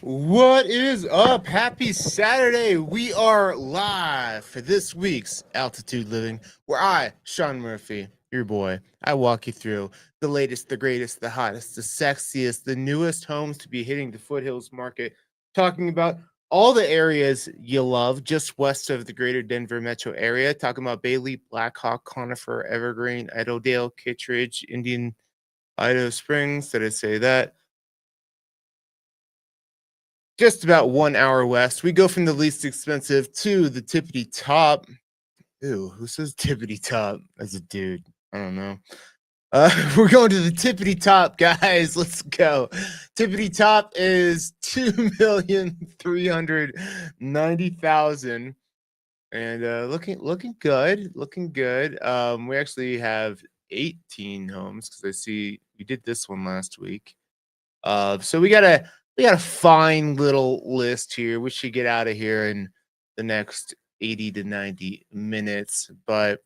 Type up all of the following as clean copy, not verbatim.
What is up? Happy Saturday. We are live for this week's Altitude Living, where I, Sean Murphy, your boy, I walk you through the latest, the greatest, the hottest, the sexiest, the newest homes to be hitting the Foothills market, talking about all the areas you love just west of the greater Denver metro area, talking about Bailey, Blackhawk, Conifer, Evergreen, Idledale, Kittredge, Idaho Springs. Did I say that? Just about 1 hour west. We go from the least expensive to the tippity top. Ew, who says tippity top as a dude? I don't know. We're going to the tippity top, guys. Let's go. Tippity top is 2,390,000, and looking good, looking good. We actually have 18 homes because I see we did this one last week. So we got a fine little list here. We should get out of here in the next 80 to 90 minutes. But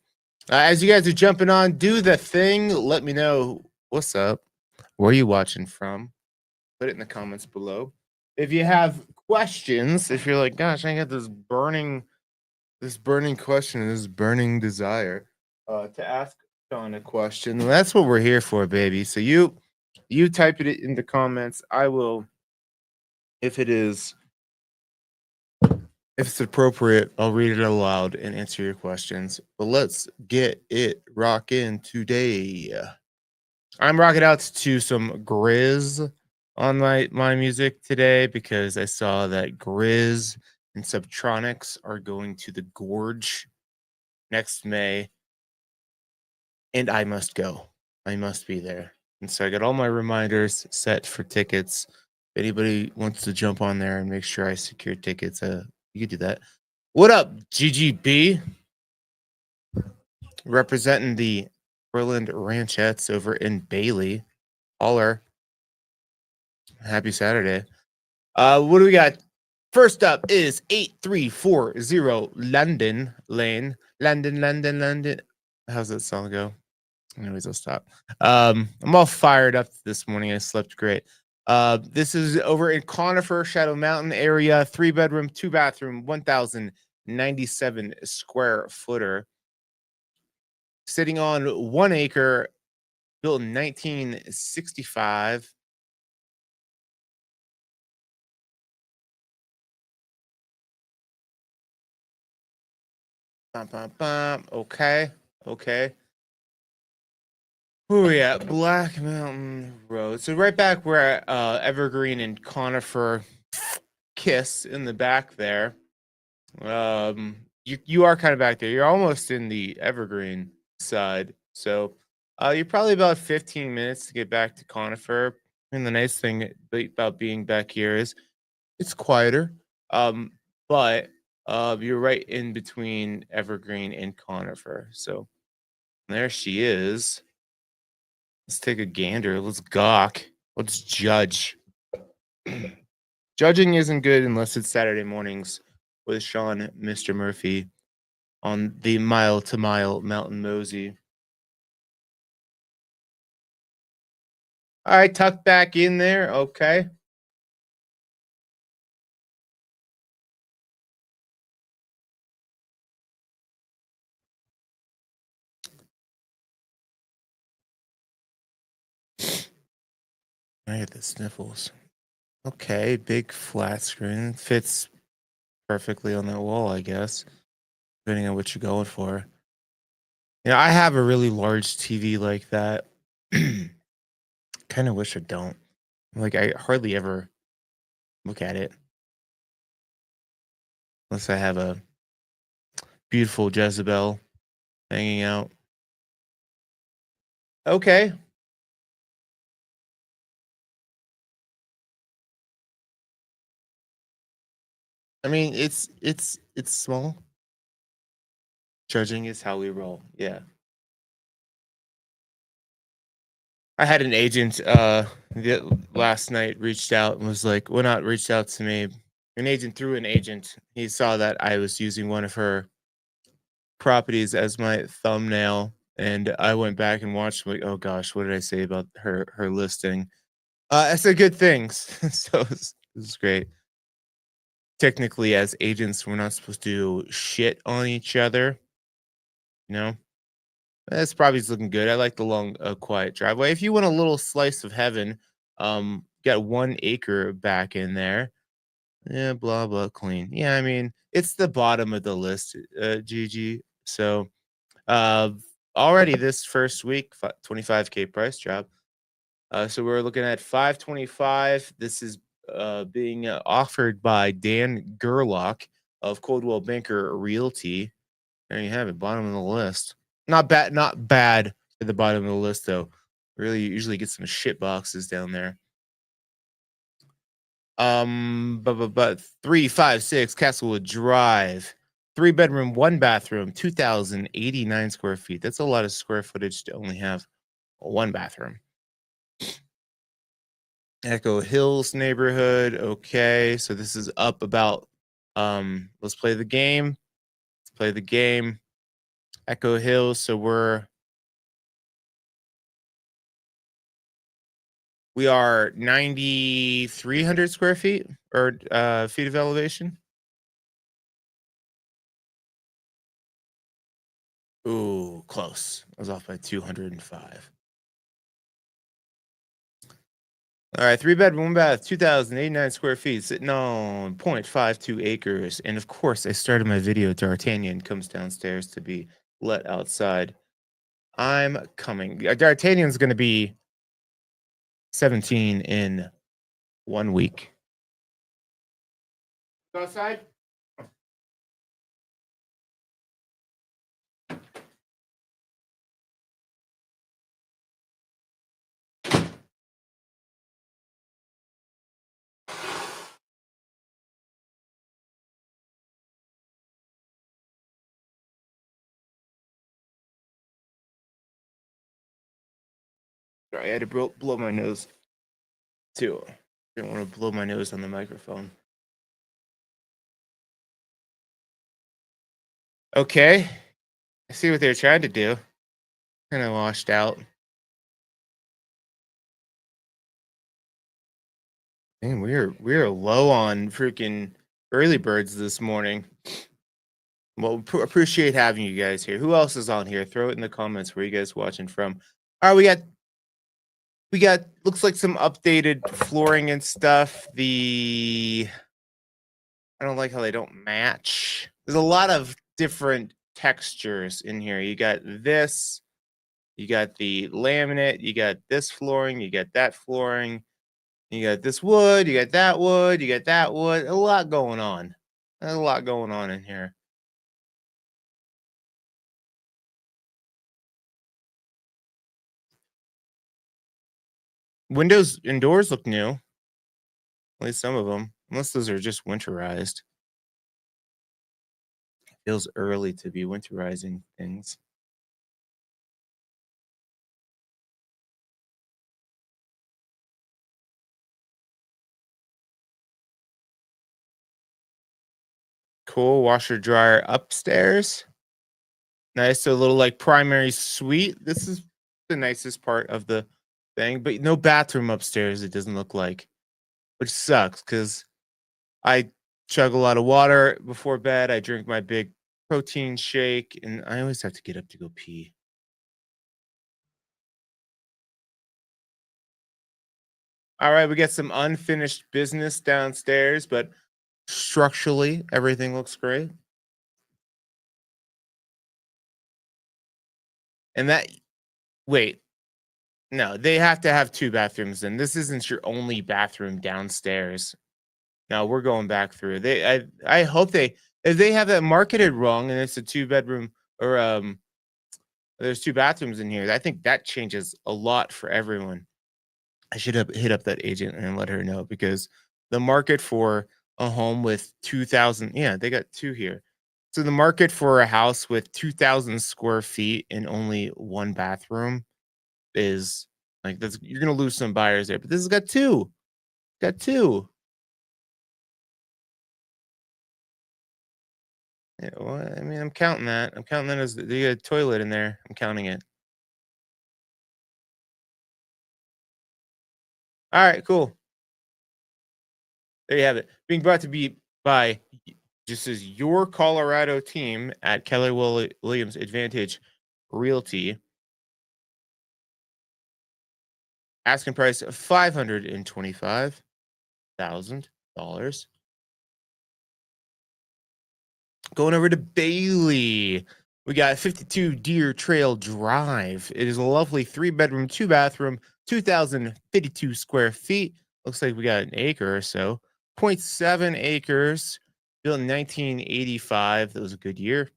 as you guys are jumping on, do the thing. Let me know what's up. Where are you watching from? Put it in the comments below. If you have questions, if you're like, gosh, I got this burning question, this burning desire to ask Sean a question. That's what we're here for, baby. So you type it in the comments. I will, if it's appropriate, I'll read it aloud and answer your questions. But let's get it rocking today. I'm rocking out to some Grizz on my music today because I saw that Grizz and Subtronics are going to the Gorge next May, and I must go. I must be there. And so I got all my reminders set for tickets. If anybody wants to jump on there and make sure I secure tickets, you can do that. What up, GGB? Representing the Berlin Ranchettes over in Bailey. Holler. Happy Saturday. What do we got? First up is 8340 London Lane. London. How's that song go? Anyways, I'll stop. I'm all fired up this morning. I slept great. This is over in Conifer, Shadow Mountain area, 3-bedroom, 2-bathroom, 1,097 square footer. Sitting on 1 acre, built in 1965. Okay. Where we at? Black Mountain Road. So right back where Evergreen and Conifer kiss in the back there. You are kind of back there. You're almost in the Evergreen side. So you're probably about 15 minutes to get back to Conifer. And the nice thing about being back here is it's quieter. But you're right in between Evergreen and Conifer. So there she is. Let's take a gander. Let's gawk. Let's judge. Judging isn't good unless it's Saturday mornings with Sean, Mr. Murphy, on the Mile to Mile Mountain Mosey. All right, tuck back in there. Okay. I get the sniffles. Okay, big flat screen. Fits perfectly on that wall, I guess, depending on what you're going for. Yeah, I have a really large TV like that. Kind of wish I don't. Like, I hardly ever look at it. Unless I have a beautiful Jezebel hanging out. Okay. I mean, it's small. Judging is how we roll. Yeah. I had an agent last night reached out and was like, well, not reached out to me. An agent through an agent. He saw that I was using one of her properties as my thumbnail, and I went back and watched, like, oh gosh, what did I say about her listing? I said good things. So it's This is great. Technically, as agents, we're not supposed to shit on each other. You know, this property's looking good. I like the long, quiet driveway. If you want a little slice of heaven, got 1 acre back in there. Yeah, blah blah clean. Yeah, I mean, it's the bottom of the list, GG. So, uh, already this first week, 25K price drop. So we're looking at 525. This is being offered by Dan Gerlach of Coldwell Banker Realty. There you have it, bottom of the list. Not bad at the bottom of the list though. Really, usually get some shit boxes down there. But 356 Castlewood Drive, 3 bedroom, 1 bathroom, 2,089 square feet. That's a lot of square footage to only have 1 bathroom. Echo Hills neighborhood. Okay, so this is up about. Let's play the game. Let's play the game. Echo Hills. So we are 9,300 square feet or feet of elevation. Ooh, close. I was off by 205. All right, 3 bedroom, 1 bath, 2,089 square feet, sitting on 0.52 acres. And of course, I started my video. D'Artagnan comes downstairs to be let outside. I'm coming. D'Artagnan's going to be 17 in 1 week. Go outside. Sorry, I had to blow my nose too. Didn't want to blow my nose on the microphone. Okay, I see what they're trying to do. Kind of washed out. Man, we're low on freaking early birds this morning. Well, appreciate having you guys here. Who else is on here? Throw it in the comments where you guys watching from. All right, we got looks like some updated flooring and stuff. I don't like how they don't match. There's a lot of different textures in here. You got this, you got the laminate, you got this flooring, you got that flooring, you got this wood, you got that wood, you got that wood. A lot going on. There's a lot going on in here. Windows and doors look new. At least some of them. Unless those are just winterized. Feels early to be winterizing things. Cool. Washer dryer upstairs. Nice. So a little like primary suite. This is the nicest part of the thing, but no bathroom upstairs, it doesn't look like, which sucks because I chug a lot of water before bed. I drink my big protein shake, and I always have to get up to go pee. All right, we got some unfinished business downstairs, but structurally, everything looks great. And wait, no, they have to have 2 bathrooms. And this isn't your only bathroom downstairs. No, we're going back through. I hope if they have that marketed wrong and it's a 2 bedroom or there's 2 bathrooms in here, I think that changes a lot for everyone. I should have hit up that agent and let her know because the market for a home with 2,000, yeah, they got 2 here. So the market for a house with 2,000 square feet and only 1 bathroom is like you're gonna lose some buyers there. But this has got 2. Got 2. Yeah, well, I mean, I'm counting that. I'm counting that as they got a toilet in there. I'm counting it. All right, cool. There you have it. Being brought to be by just as your Colorado team at Keller Williams Advantage Realty. Asking price of $525,000. Going over to Bailey. We got 52 Deer Trail Drive. It is a lovely 3-bedroom, 2-bathroom, 2,052 square feet. Looks like we got an acre or so. zero point 0.7 acres. Built in 1985. That was a good year.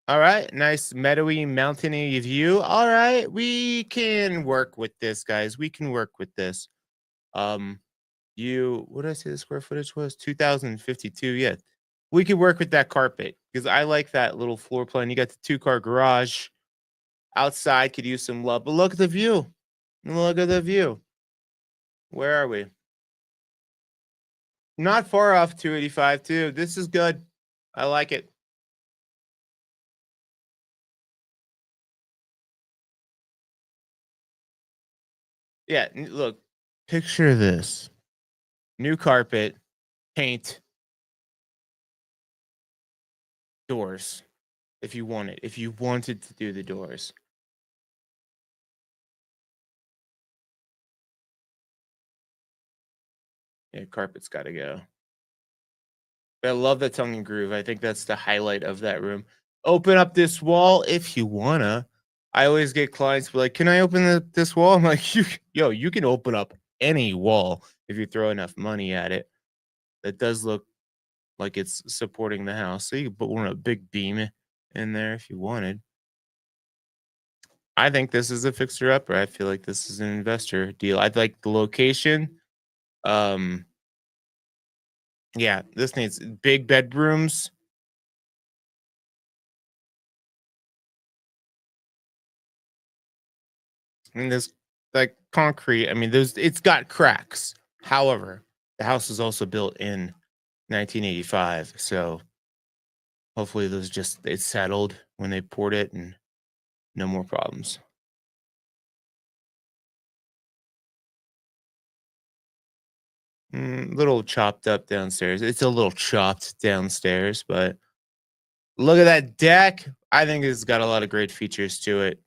All right, nice meadowy, mountainy view. All right, we can work with this, guys. We can work with this. Um, what did I say the square footage was? 2,052. Yeah, we could work with that carpet because I like that little floor plan. You got the 2-car garage outside. Could use some love, but look at the view. Look at the view. Where are we? Not far off 285 too. This is good. I like it. Yeah, look. Picture this: new carpet, paint, doors. If you want it, if you wanted to do the doors. Yeah, carpet's got to go. But I love the tongue and groove. I think that's the highlight of that room. Open up this wall if you wanna. I always get clients be like, "Can I open this wall?" I'm like, you can open up any wall if you throw enough money at it." That does look like it's supporting the house. So you can put one a big beam in there if you wanted. I think this is a fixer upper. I feel like this is an investor deal. I like the location. Um, yeah, this needs big bedrooms. I mean, there's like concrete. I mean, it's got cracks. However, the house was also built in 1985, so hopefully those just it settled when they poured it and no more problems. Little chopped up downstairs. It's a little chopped downstairs, but look at that deck. I think it's got a lot of great features to it.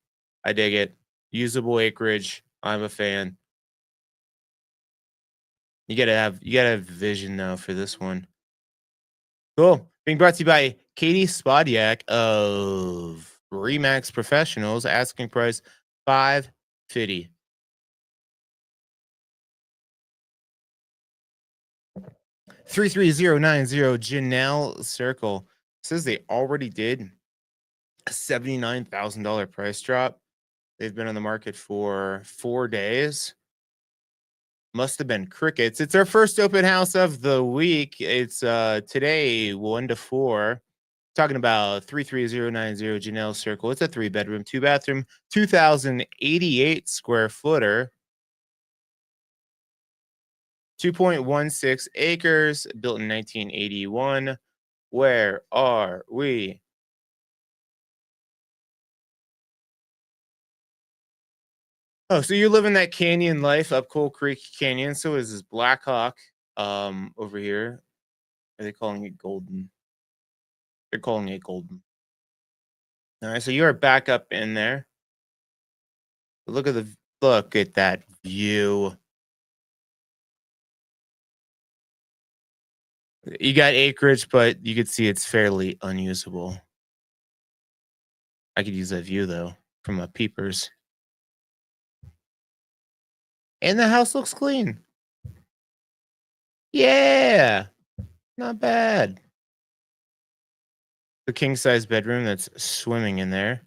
I dig it. Usable acreage. I'm a fan. You gotta have vision though for this one. Cool. Being brought to you by Katie Spodiak of Remax Professionals. Asking price 550. 33090 Janelle Circle says they already did a $79,000 price drop. They've been on the market for 4 days. Must have been crickets. It's our first open house of the week. It's today 1 to 4. Talking about 33090 Janelle Circle. It's a 3-bedroom, 2-bathroom, 2,088 square footer, 2.16 acres, built in 1981. Where are we? Oh, so you're living that canyon life up Coal Creek Canyon. So is this Black Hawk over here. Are they calling it golden? They're calling it golden. All right, so you're back up in there. Look at that view. You got acreage, but you could see it's fairly unusable. I could use that view though from my peepers. And the house looks clean. Yeah, not bad. The king size bedroom that's swimming in there.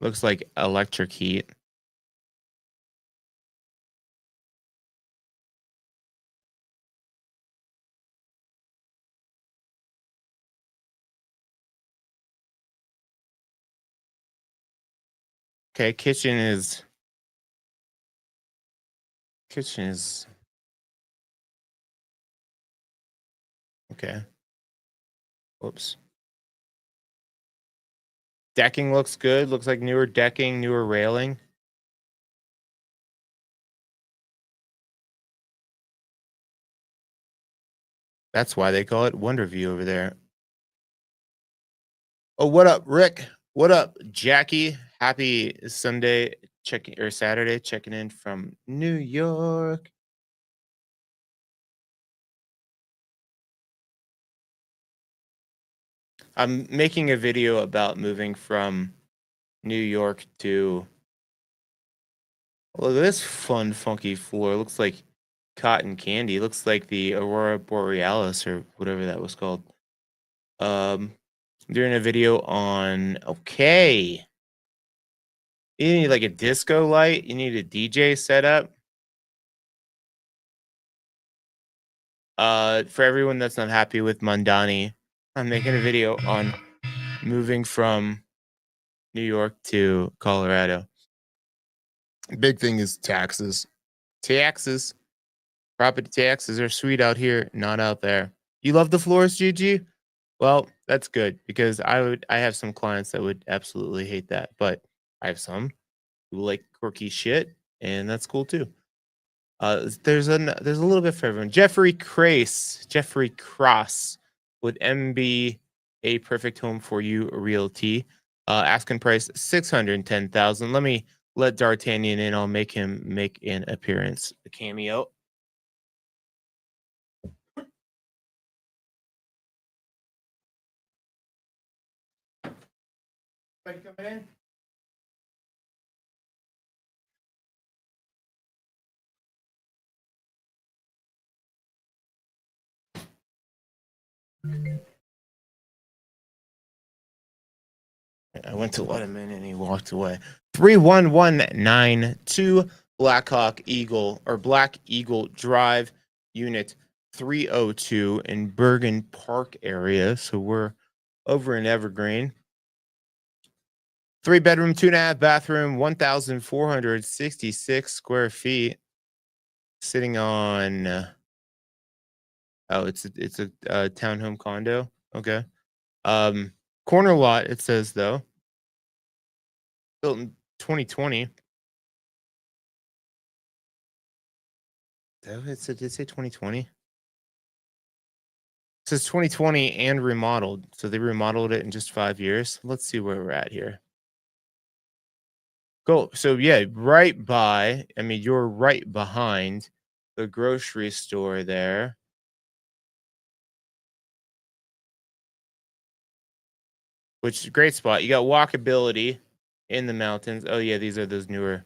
Looks like electric heat. Okay, kitchen is Okay. Whoops. Decking looks good. Looks like newer decking, newer railing. That's why they call it Wonder View over there. Oh, what up, Rick? What up, Jackie? Happy Sunday checking or Saturday checking in from New York. I'm making a video about moving from New York to. Look at this fun, funky floor. Looks like cotton candy. Looks like the Aurora Borealis or whatever that was called. Doing a video on. Okay. You need like a disco light. You need a DJ setup. For everyone that's not happy with Mondani, I'm making a video on moving from New York to Colorado. Big thing is taxes. Taxes. Property taxes are sweet out here, not out there. You love the floors, Gigi? Well, that's good because I have some clients that would absolutely hate that, but I have some who like quirky shit, and that's cool too. There's a little bit for everyone. Jeffrey Cross, would M be a perfect home for you, Realty? Asking price 610,000. Let me let D'Artagnan in. I'll make him make an appearance, a cameo. Coming in. I went to let him in and he walked away. 31192 Blackhawk Eagle or Black Eagle Drive, unit 302 in Bergen Park area. So we're over in Evergreen. 3-bedroom, 2.5 bathroom, 1,466 square feet. Sitting on. Oh, it's a townhome condo. Okay. Corner lot. It says though. Built in 2020. Did it say 2020? It says 2020 and remodeled. So they remodeled it in just 5 years. Let's see where we're at here. Cool. So yeah, right by. I mean, you're right behind the grocery store there. Which is a great spot. You got walkability in the mountains. Oh yeah, these are those newer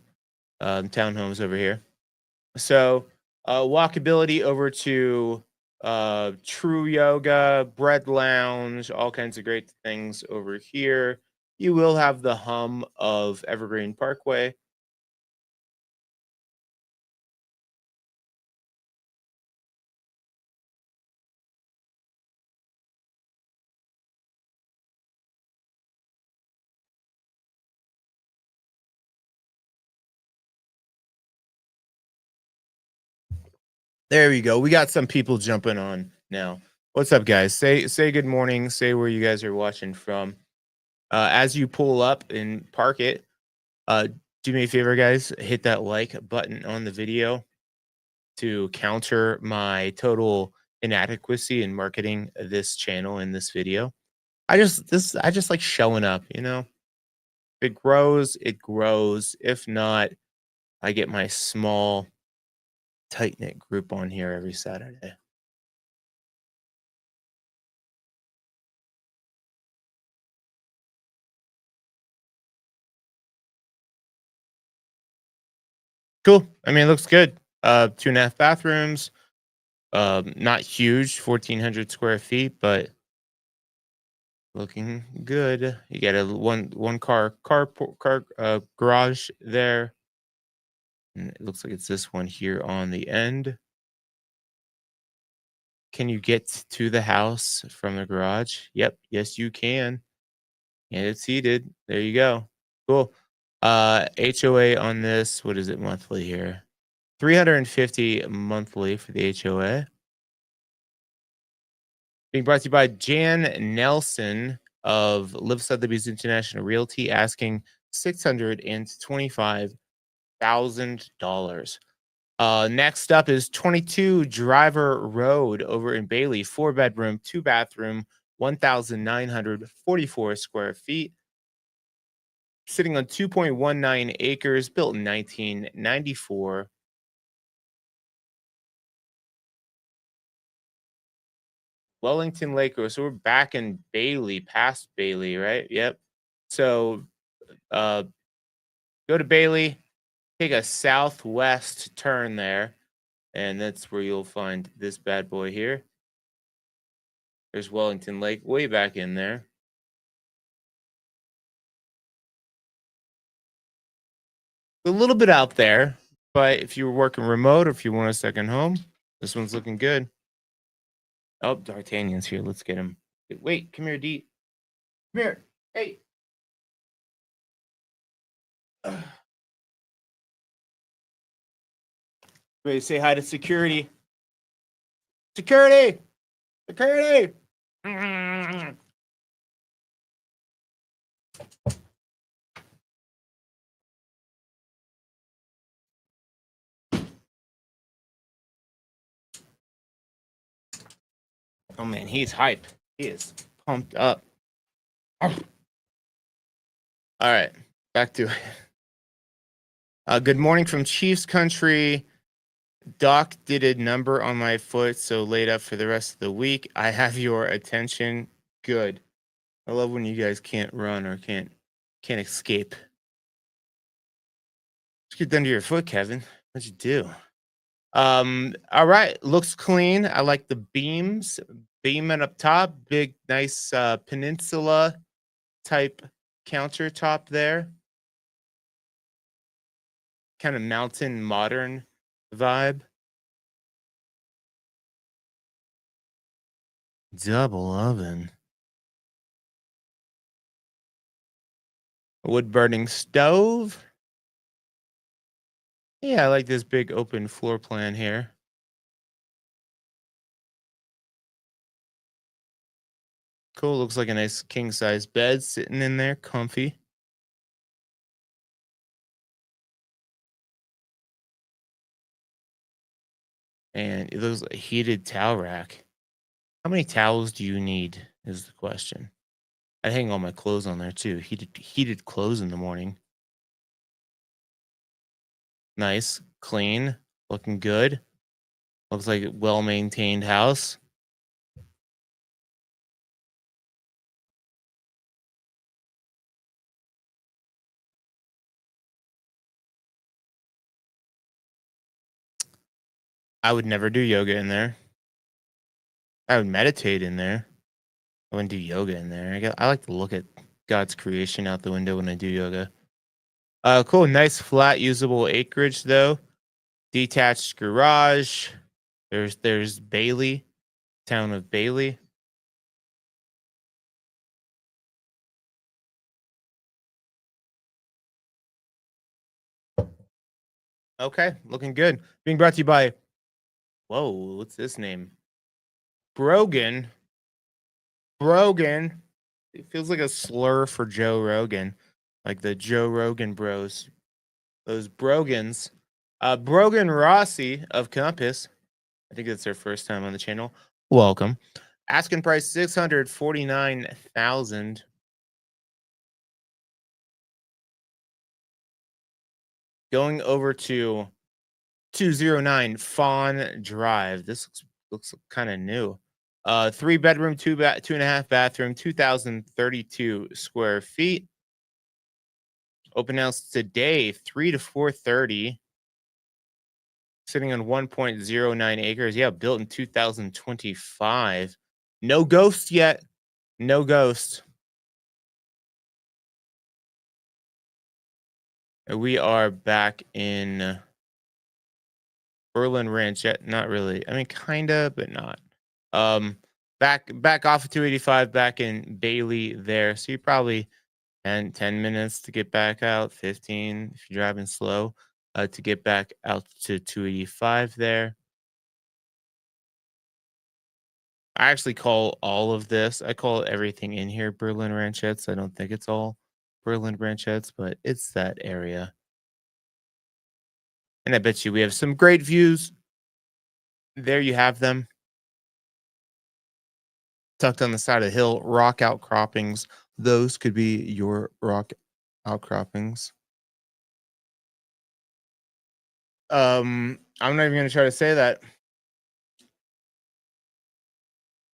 townhomes over here. So walkability over to True Yoga, Bread Lounge, all kinds of great things over here. You will have the hum of Evergreen Parkway. There we go. We got some people jumping on now. What's up, guys? Say good morning. Say where you guys are watching from. As you pull up and park it, do me a favor, guys. Hit that like button on the video to counter my total inadequacy in marketing this channel in this video. I just like showing up, you know. If it grows, it grows. If not, I get my small, tight knit group on here every Saturday. Cool. I mean, it looks good. 2.5 bathrooms. Not huge, 1,400 square feet, but looking good. You got a one car garage there. And it looks like it's this one here on the end. Can you get to the house from the garage? Yep. Yes, you can. And it's heated. There you go. Cool. HOA on this. What is it monthly here? 350 monthly for the HOA. Being brought to you by Jan Nelson of Live Sotheby's International Realty, asking $625,000. Next up is 22 Driver Road over in Bailey, 4-bedroom, 2-bathroom, 1,944 square feet, sitting on 2.19 acres, built in 1994. Wellington Lake. So we're back in Bailey, past Bailey, right? Yep. So uh, go to Bailey, take a southwest turn there, and that's where you'll find this bad boy here. There's Wellington Lake way back in there. A little bit out there, but if you were working remote or if you want a second home, this one's looking good. Oh, D'Artagnan's here. Let's get him. Wait, come here, D. Come here. Hey. Wait, say hi to security. Security! Security! Oh man, he's hype. He is pumped up. All right, back to it. Good morning from Chiefs Country. Doc did a number on my foot, so laid up for the rest of the week. I have your attention. Good. I love when you guys can't run or can't escape. Let's get done to your foot, Kevin. What'd you do? All right, looks clean. I like the beams. Beaming up top, big, nice peninsula type countertop there. Kind of mountain modern vibe. Double oven. Wood burning stove. Yeah, I like this big open floor plan here. Cool. Looks like a nice king size bed sitting in there, comfy. And it looks like a heated towel rack. How many towels do you need? Is the question. I hang all my clothes on there too. Heated clothes in the morning. Nice, clean, looking good. Looks like a well-maintained house. I would never do yoga in there. I would meditate in there. I wouldn't do yoga in there. I like to look at God's creation out the window when I do yoga. Cool, nice flat usable acreage though. Detached garage. There's Bailey, town of Bailey. Okay, looking good. Being brought to you by, whoa, what's this name? Brogan. Brogan. It feels like a slur for Joe Rogan, like the Joe Rogan bros. Those Brogans. Brogan Rossi of Compass. I think it's their first time on the channel. Welcome. Asking price 649,000. Going over to 209 Fawn Drive. This looks kind of new. 3-bedroom, 2.5 bathroom, 2,032 square feet. Open house today, 3 to 4:30. Sitting on 1.09 acres. Yeah, built in 2025. No ghost yet. No ghost. We are back in Berlin Ranch. Yet, not really. I mean, kinda, but not. Back off of 285, back in Bailey there. So you probably 10 minutes to get back out, 15 if you're driving slow, to get back out to 285 there. I actually call all of this. I call everything in here Berlin Ranchettes. I don't think it's all Berlin Ranchettes, but it's that area. And I bet you we have some great views. There you have them, tucked on the side of the hill, rock outcroppings. Those could be your rock outcroppings. I'm not even gonna try to say that.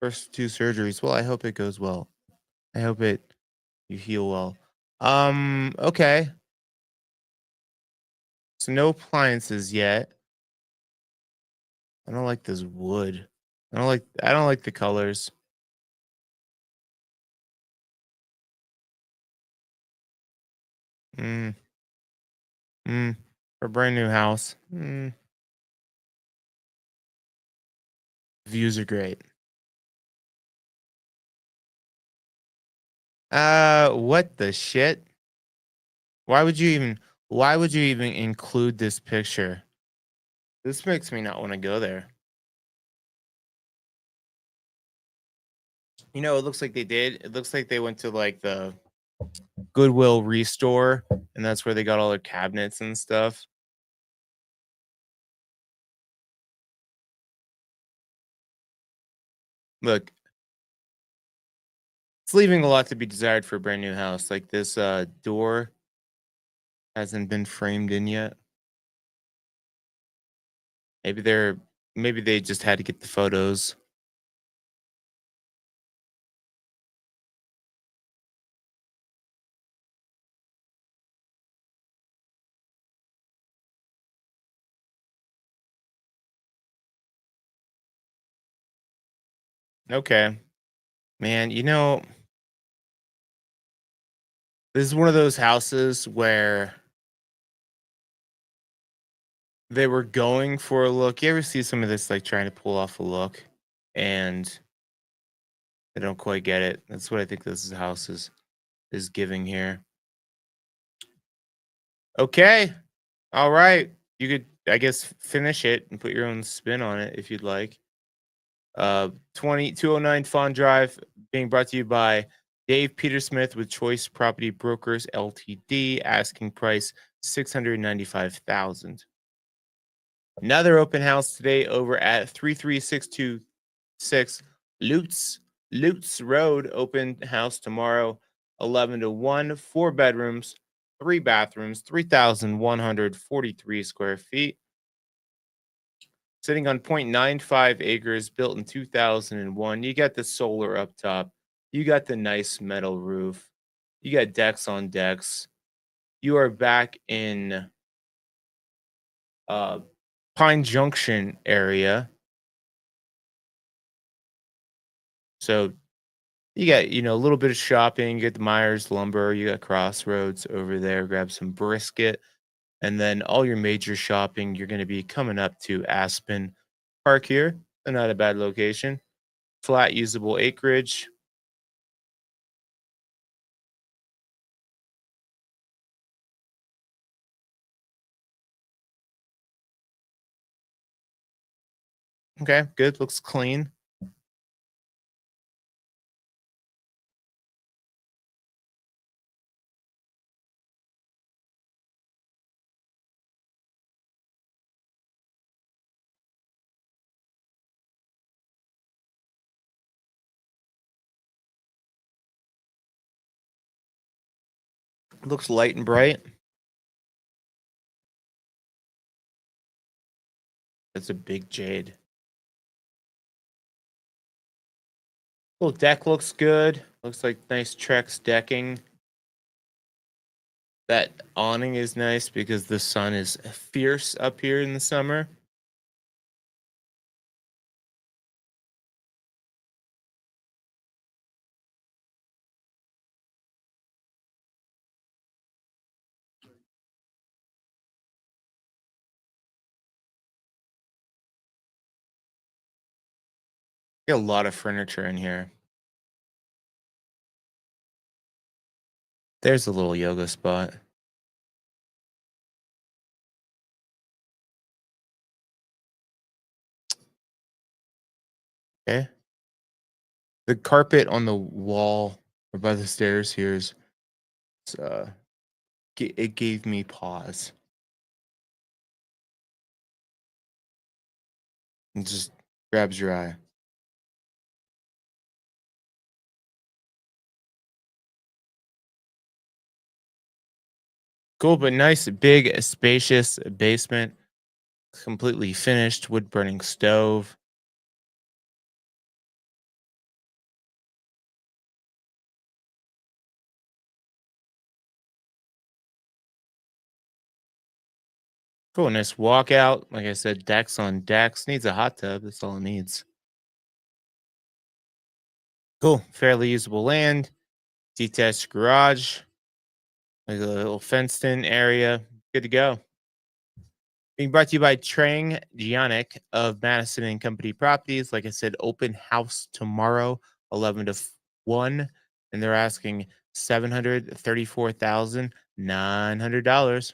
First two surgeries. Well, I hope it goes well. I hope it you heal well. Okay. So no appliances yet. I don't like this wood. I don't like the colors. Mm, mm. For a brand new house. Views are great. What the shit? Why would you even why would you even include this picture? This makes me not want to go there. You know, it looks like they did. It looks like they went to like the Goodwill Restore, and that's where they got all their cabinets and stuff. Look, it's leaving a lot to be desired for a brand new house. Like this door hasn't been framed in yet. Maybe they're maybe they just had to get the photos. Okay. Man, you know, this is one of those houses where they were going for a look. You ever see some of this like trying to pull off a look and they don't quite get it? That's what I think house is giving here. Okay. All right. You could I guess finish it and put your own spin on it if you'd like. 20209 Fawn Drive being brought to you by Dave Petersmith with Choice Property Brokers Ltd. Asking price 695,000. Another open house today over at 33626 Lutz Road. Open house tomorrow, 11 to 1. 4 bedrooms, 3 bathrooms, 3,143 square feet. Sitting on 0.95 acres, built in 2001. You got the solar up top. You got the nice metal roof. You got decks on decks. You are back in uh, Pine Junction area. So you got, a little bit of shopping. You get the Myers Lumber. You got Crossroads over there. Grab some brisket. And then all your major shopping, you're going to be coming up to Aspen Park here. So not a bad location. Flat usable acreage. Okay, good. Looks clean. Looks light and bright. That's a big jade. Little deck looks good. Looks like nice Trex decking. That awning is nice because the sun is fierce up here in the summer. Got a lot of furniture in here. There's a little yoga spot. Okay. The carpet on the wall or by the stairs here is uh, it gave me pause. It just grabs your eye. Cool, but nice, big, spacious basement, completely finished, wood burning stove. Cool, nice walkout. Like I said, decks on decks. Needs a hot tub. That's all it needs. Cool, fairly usable land, detached garage, like a little fenced in area. Good to go. Being brought to you by Trang Giannick of Madison and Company Properties. Like I said, open house tomorrow, 11 to 1. And they're asking $734,900.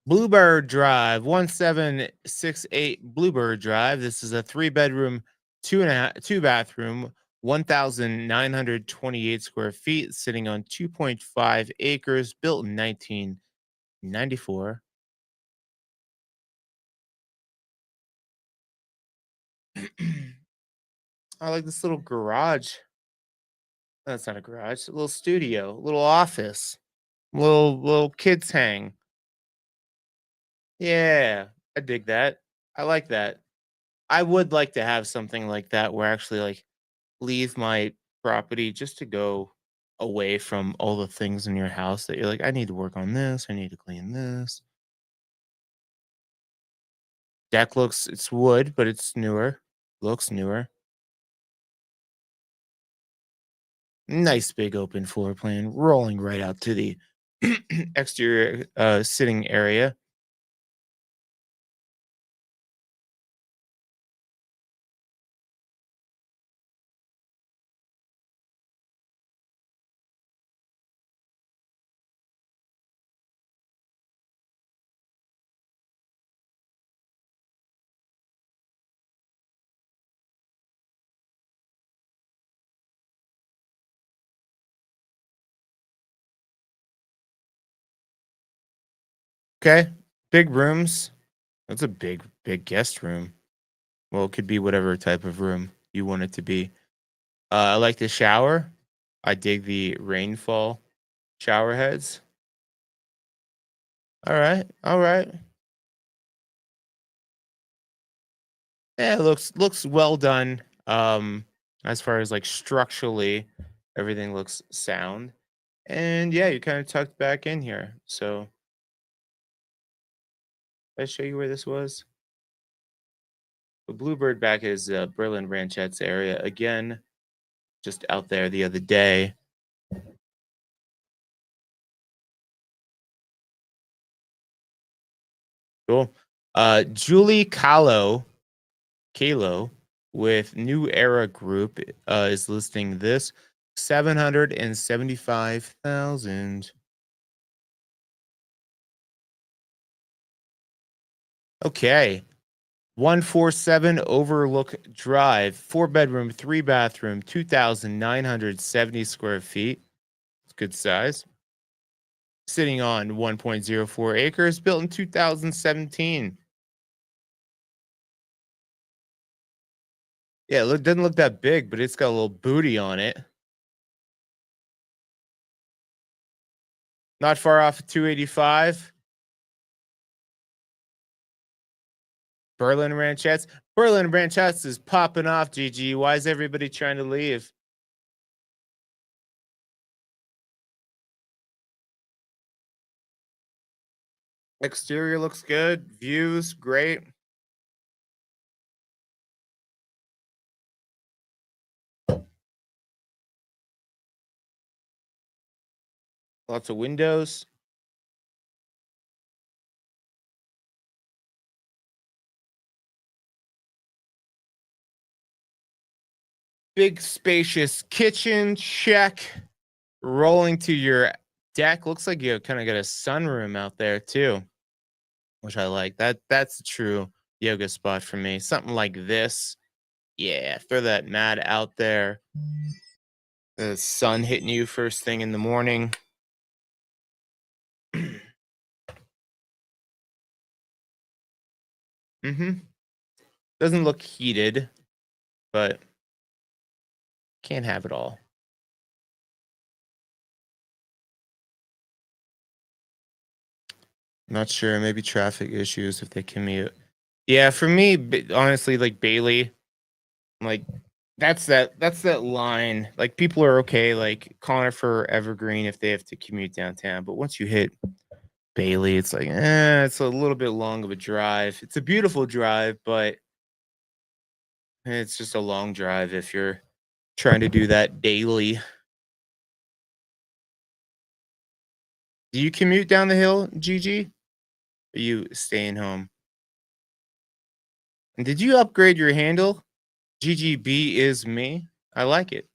Bluebird Drive, 1768 Bluebird Drive. This is a 3-bedroom, two bathroom, 1,928 square feet, sitting on 2.5 acres, built in 1994. I like this little garage. That's not a garage, a little studio, a little office, little kids hang. Yeah, I dig that. I like that. I would like to have something like that where I actually like leave my property just to go away from all the things in your house that you're like, I need to work on this, I need to clean this. Deck looks it's wood, but it's newer. Looks newer. Nice big open floor plan rolling right out to the exterior sitting area. Okay. Big rooms. That's a big guest room. Well, it could be whatever type of room you want it to be. I like the shower. I dig the rainfall shower heads. All right. All right. Yeah, it looks well done. As far as like structurally, everything looks sound. And yeah, you kind of tucked back in here. So I show you where this was. The Bluebird back is Berlin Ranchettes area again. Just out there the other day. Cool. Julie Kalo with New Era Group is listing this 775,000. Okay. 147 Overlook Drive, 4-bedroom, 3-bathroom, 2,970 square feet. It's good size. Sitting on 1.04 acres, built in 2017. Yeah, doesn't look that big, but it's got a little booty on it. Not far off of 285. Berlin Ranchettes. Berlin Ranchettes is popping off, GG. Why is everybody trying to leave? Exterior looks good. Views, great. Lots of windows. Big spacious kitchen, check. Rolling to your deck. Looks like you kind of got a sunroom out there too, which I like. That's a true yoga spot for me. Something like this. Yeah, throw that mat out there. The sun hitting you first thing in the morning. Mm-hmm. Doesn't look heated, but can't have it all. Not sure. Maybe traffic issues if they commute. Yeah, for me, honestly, like Bailey, like that's that line. Like people are okay, like Conifer, Evergreen, if they have to commute downtown. But once you hit Bailey, it's like, it's a little bit long of a drive. It's a beautiful drive, but it's just a long drive if you're trying to do that daily. Do you commute down the hill, Gigi? Or you staying home? And did you upgrade your handle? GGB is me. I like it.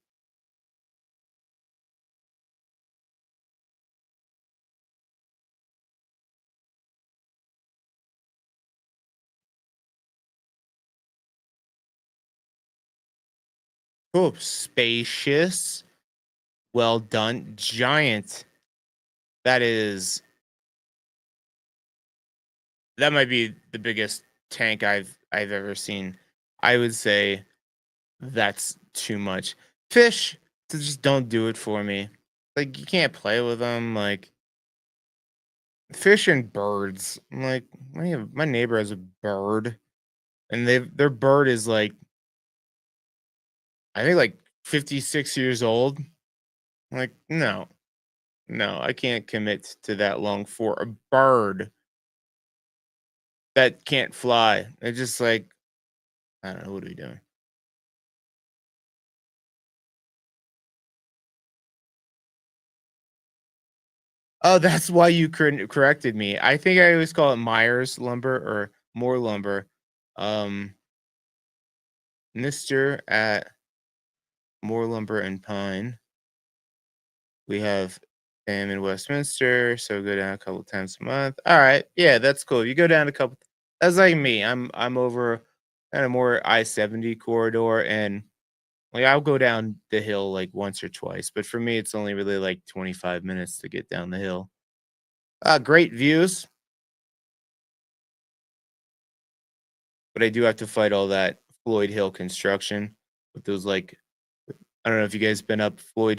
Oh, spacious. Well done. Giant. That is that might be the biggest tank I've ever seen. I would say that's too much. Fish to just don't do it for me. Like you can't play with them. Like fish and birds. I'm like my neighbor has a bird, and their bird is like I think like 56 years old. Like no, no, I can't commit to that long for a bird that can't fly. It's just like I don't know what are we doing. Oh, that's why you corrected me. I think I always call it Myers lumber or more lumber. Um, Mister at More Lumber and Pine. We have him in Westminster, so go down a couple times a month. All right, yeah, that's cool. You go down a couple. That's like me. I'm over kind of more I-70 corridor, and like I'll go down the hill like once or twice. But for me, it's only really like 25 minutes to get down the hill. Great views, but I do have to fight all that Floyd Hill construction with those like I don't know if you guys been up or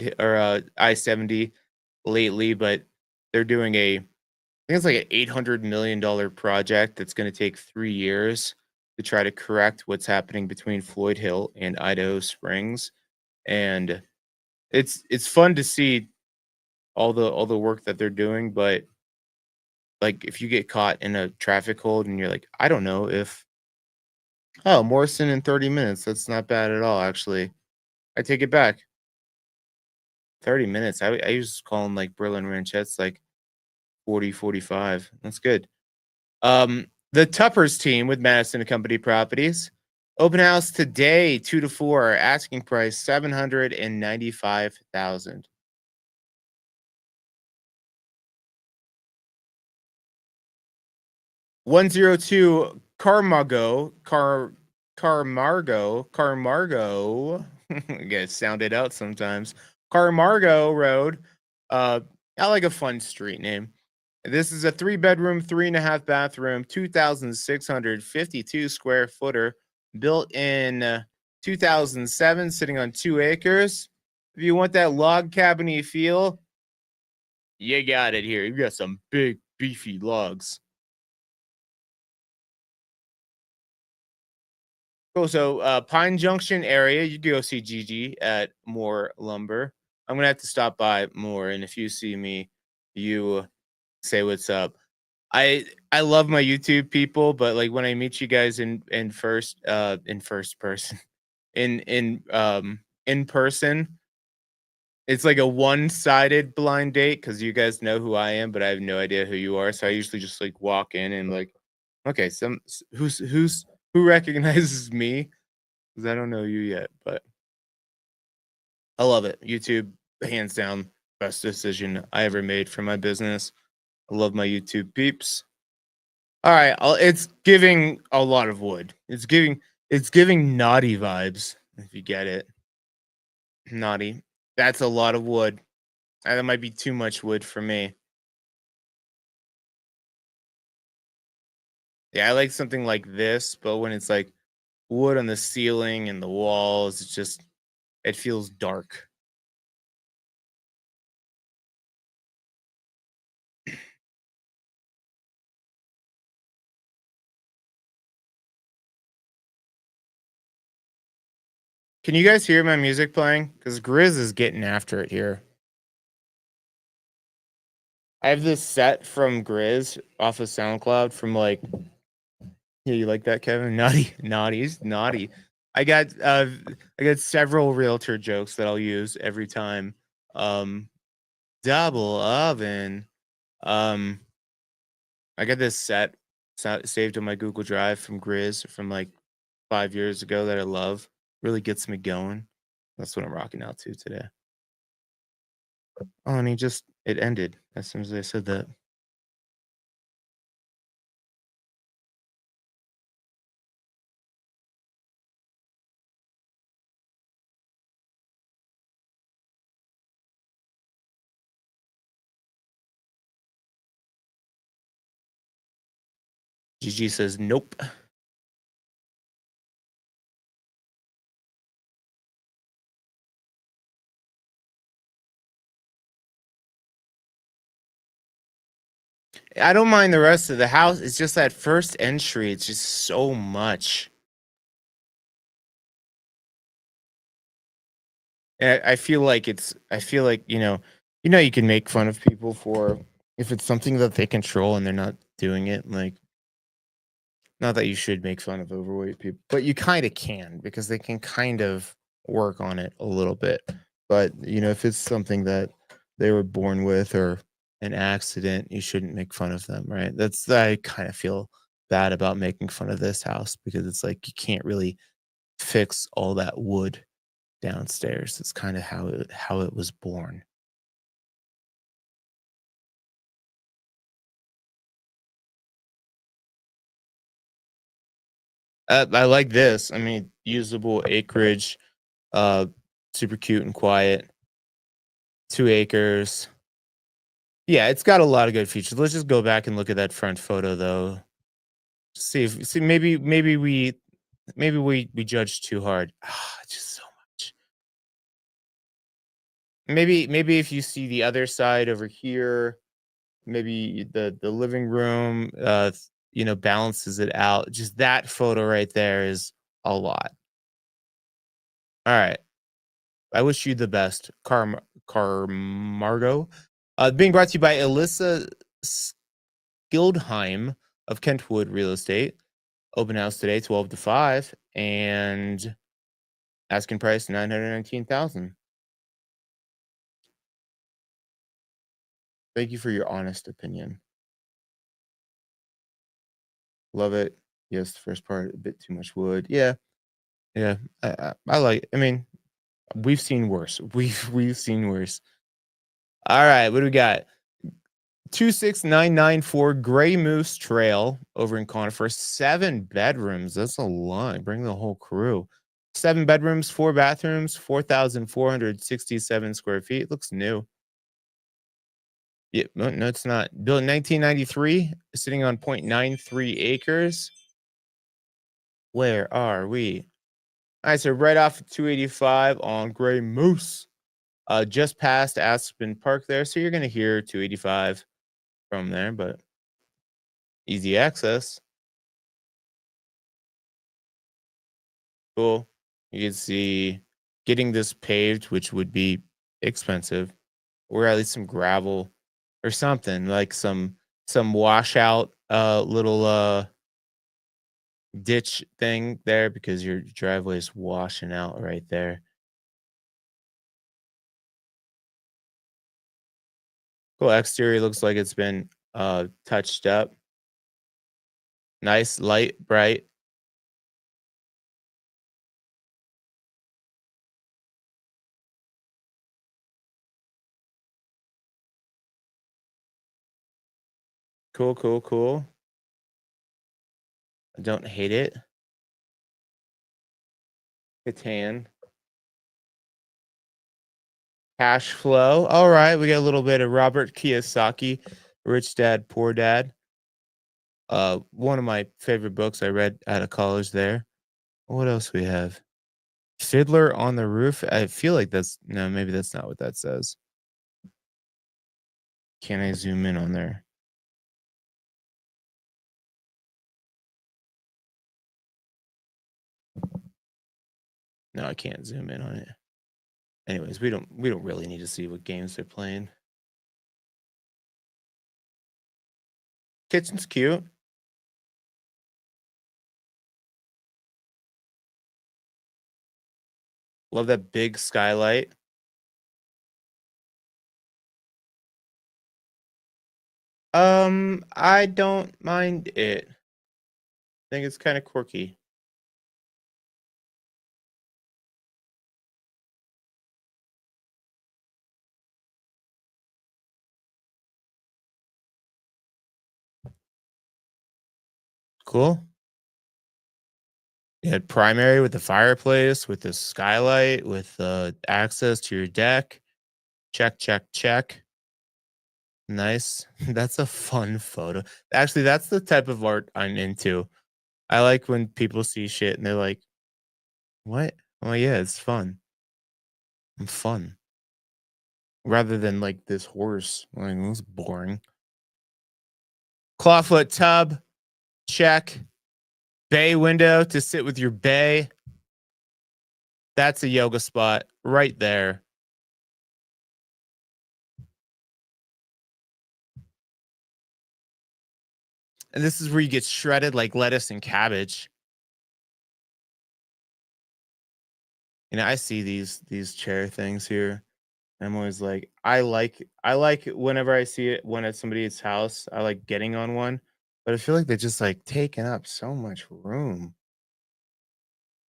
I-70 lately, but they're doing I think it's like an $800 million project that's going to take 3 years to try to correct what's happening between Floyd Hill and Idaho Springs, and it's fun to see all the work that they're doing, but like if you get caught in a traffic hold and you're like, I don't know if oh Morrison in 30 minutes, that's not bad at all actually. I take it back. 30 minutes. I used to call them like Berlin Ranchettes like 40, 45. That's good. The Tuppers team with Madison and Company Properties. Open house today, 2 to 4. Asking price 795,000. 102 Carmargo. You guys sound it out sometimes. Carmargo Road. Uh, I like a fun street name. This is a 3 bedroom, 3.5 bathroom, 2,652 square footer, built in 2007, sitting on 2 acres. If you want that log cabiny feel, you got it here. You got some big, beefy logs. Cool. So, Pine Junction area, you can go see Gigi at More Lumber. I'm gonna have to stop by more, and if you see me, you say what's up. I love my YouTube people, but like when I meet you guys in first person in person, it's like a one-sided blind date because you guys know who I am, but I have no idea who you are. So I usually just like walk in and like, okay, who recognizes me because I don't know you yet, but I love it. YouTube, hands down, best decision I ever made for my business. I love my YouTube peeps. All right, it's giving a lot of wood. It's giving. It's giving naughty vibes, if you get it. Naughty. That's a lot of wood. That might be too much wood for me. Yeah, I like something like this, but when it's like wood on the ceiling and the walls, it's just it feels dark. Can you guys hear my music playing? Because Grizz is getting after it here. I have this set from Grizz off of SoundCloud from like, yeah, you like that, Kevin? Naughty, naughty's naughty. I got uh I got several realtor jokes that I'll use every time. Um Double oven. Um I got this set saved on my Google Drive from Grizz from like 5 years ago that I love. Really gets me going. That's what I'm rocking out to today. Oh, and he just it ended as soon as I said that. GG says nope. I don't mind the rest of the house. It's just that first entry. It's just so much. And I feel like I feel like, you can make fun of people for if it's something that they control and they're not doing it. Like, not that you should make fun of overweight people, but you kind of can because they can kind of work on it a little bit. But, if it's something that they were born with or an accident, you shouldn't make fun of them, right? I kind of feel bad about making fun of this house because it's like you can't really fix all that wood downstairs. It's kind of how it was born. I like this. I mean, usable acreage, uh, super cute and quiet. 2 acres. Yeah, it's got a lot of good features. Let's just go back and look at that front photo though. See, maybe we judged too hard. Just so much. Maybe if you see the other side over here, maybe the living room balances it out. Just that photo right there is a lot. All right. I wish you the best, Carmargo. Being brought to you by Alyssa Skildheim of Kentwood Real Estate. Open house today, 12 to 5, and asking price 919,000. Thank you for your honest opinion. Love it. Yes, the first part a bit too much wood. Yeah, yeah. I like. I mean, we've seen worse. We've seen worse. All right, what do we got? 26994 Gray Moose Trail over in Conifer. 7 bedrooms. That's a lot. Bring the whole crew. 7 bedrooms, 4 bathrooms, 4,467 square feet. Looks new. Yeah, no, it's not. Built in 1993, sitting on 0.93 acres. Where are we? All right, so right off of 285 on Gray Moose, just past Aspen Park there. So you're going to hear 285 from there, but easy access. Cool. You can see getting this paved, which would be expensive, or at least some gravel or something like some washout little ditch thing there because your driveway is washing out right there. Cool. Exterior looks like it's been touched up. Nice, light, bright. Cool, cool, cool. I don't hate it. Catan. Cash flow. All right, we got a little bit of Robert Kiyosaki, Rich Dad, Poor Dad. One of my favorite books I read out of college there. What else we have? Fiddler on the Roof. I feel like maybe that's not what that says. Can I zoom in on there? No, I can't zoom in on it. Anyways, we don't really need to see what games they're playing. Kitchen's cute. Love that big skylight. I don't mind it. I think it's kind of quirky. Cool. You had primary with the fireplace, with the skylight, with access to your deck. Check, check, check. Nice. That's a fun photo. Actually, that's the type of art I'm into. I like when people see shit and they're like, what? Oh, yeah, it's fun. I'm fun. Rather than like this horse. Like, that's boring. Clawfoot tub. Check. Bay window to sit with your bay. That's a yoga spot right there. And this is where you get shredded like lettuce and cabbage. You know, I see these chair things here. I'm always like, I like whenever I see it when at somebody's house, I like getting on one, but I feel like they're just like taking up so much room.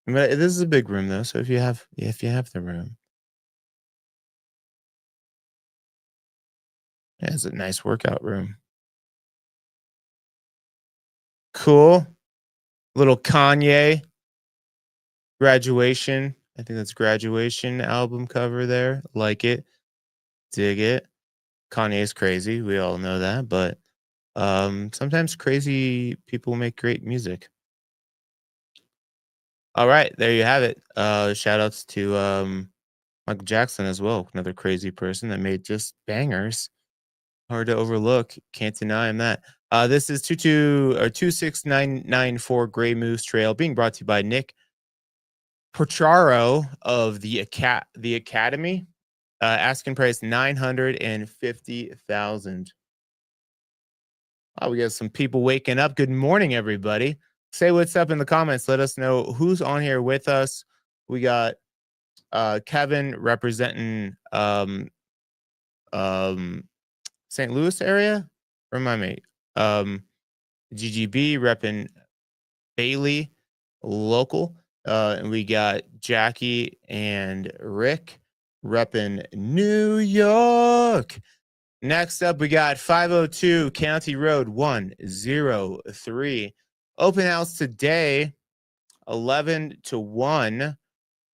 But this is a big room though, so if you have the room, yeah, it's a nice workout room. Cool. Little Kanye graduation. I think that's graduation album cover there. Like it. Dig it. Kanye's crazy. We all know that, but sometimes crazy people make great music. All right, there you have it. Shout outs to Michael Jackson as well, another crazy person that made just bangers. Hard to overlook. Can't deny him that. This is 26994 Gray Moose Trail, being brought to you by Nick Porcharo of the Academy. Asking price 950,000. Oh, we got some people waking up. Good morning, everybody. Say what's up in the comments. Let us know who's on here with us. We got Kevin representing St. Louis area. Remind me. GGB repping Bailey local. And we got Jackie and Rick repping New York. Next up, we got 502 County Road 103. Open house today, 11 to 1.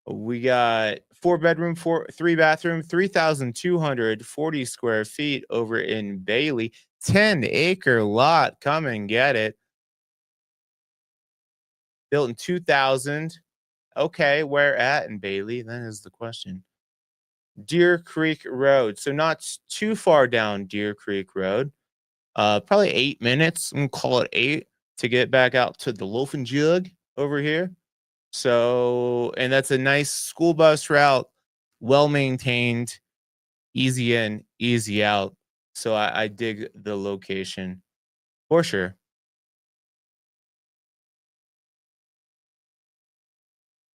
We got 4-bedroom, 3-bathroom, 3,240 square feet over in Bailey. 10-acre lot. Come and get it. Built in 2000. Okay, where at in Bailey? That is the question. Deer Creek Road. So not too far down Deer Creek Road. Probably 8 minutes. I'm gonna call it 8 to get back out to the Loaf and Jug over here. So, and that's a nice school bus route, well maintained, easy in, easy out. So I dig the location for sure.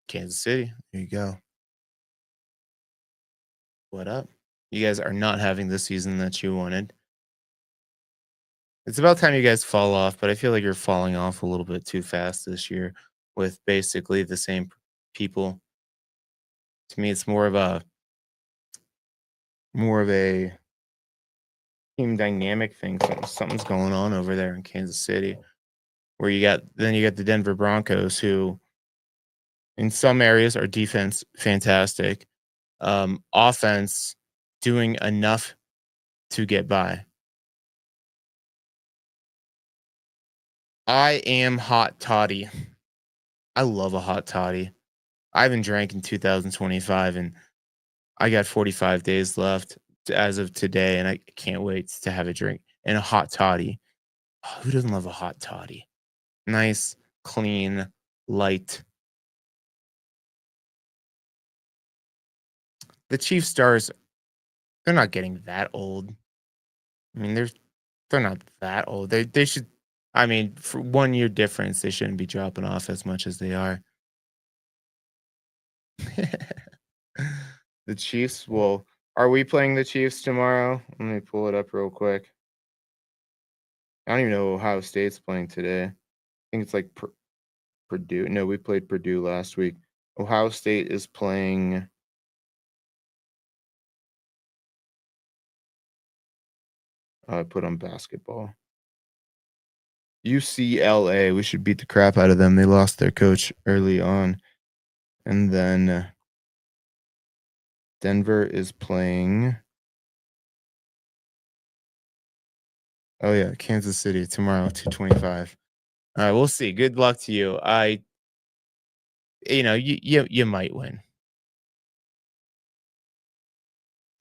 Kansas City. There you go. What up? You guys are not having the season that you wanted. It's about time you guys fall off, but I feel like you're falling off a little bit too fast this year with basically the same people. To me, it's more of a team dynamic thing. Something's going on over there in Kansas City, where you got the Denver Broncos, who In some areas, our defense fantastic. Offense doing enough to get by. I am hot toddy. I love a hot toddy. I haven't drank in 2025, and I got 45 days left as of today, and I can't wait to have a drink and a hot toddy. Oh, who doesn't love a hot toddy? Nice, clean, light. The Chief Stars, they're not getting that old. I mean, they're not that old. They should. I mean, for 1 year difference, they shouldn't be dropping off as much as they are. The Chiefs will. Are we playing the Chiefs tomorrow? Let me pull it up real quick. I don't even know Ohio State's playing today. I think it's like Purdue. No, we played Purdue last week. Ohio State is playing. I put on basketball. UCLA. We should beat the crap out of them. They lost their coach early on, and then Denver is playing. Oh yeah, Kansas City tomorrow, 2:25. All right, we'll see. Good luck to you. You might win.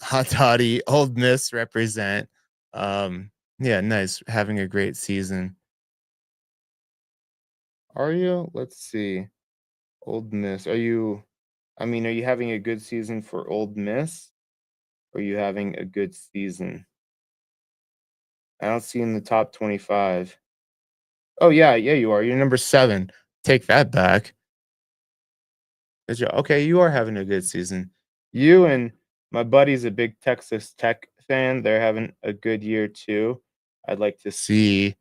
Hot toddy, Old Miss represent. Yeah, nice. Having a great season. Are you? Let's see. Old Miss. Are you? I mean, are you having a good season for Old Miss? Or are you having a good season? I don't see in the top 25. Oh yeah, yeah, you are. You're number 7. Take that back. Okay, you are having a good season. You and my buddy's a big Texas Tech fan. They're having a good year too. I'd like to see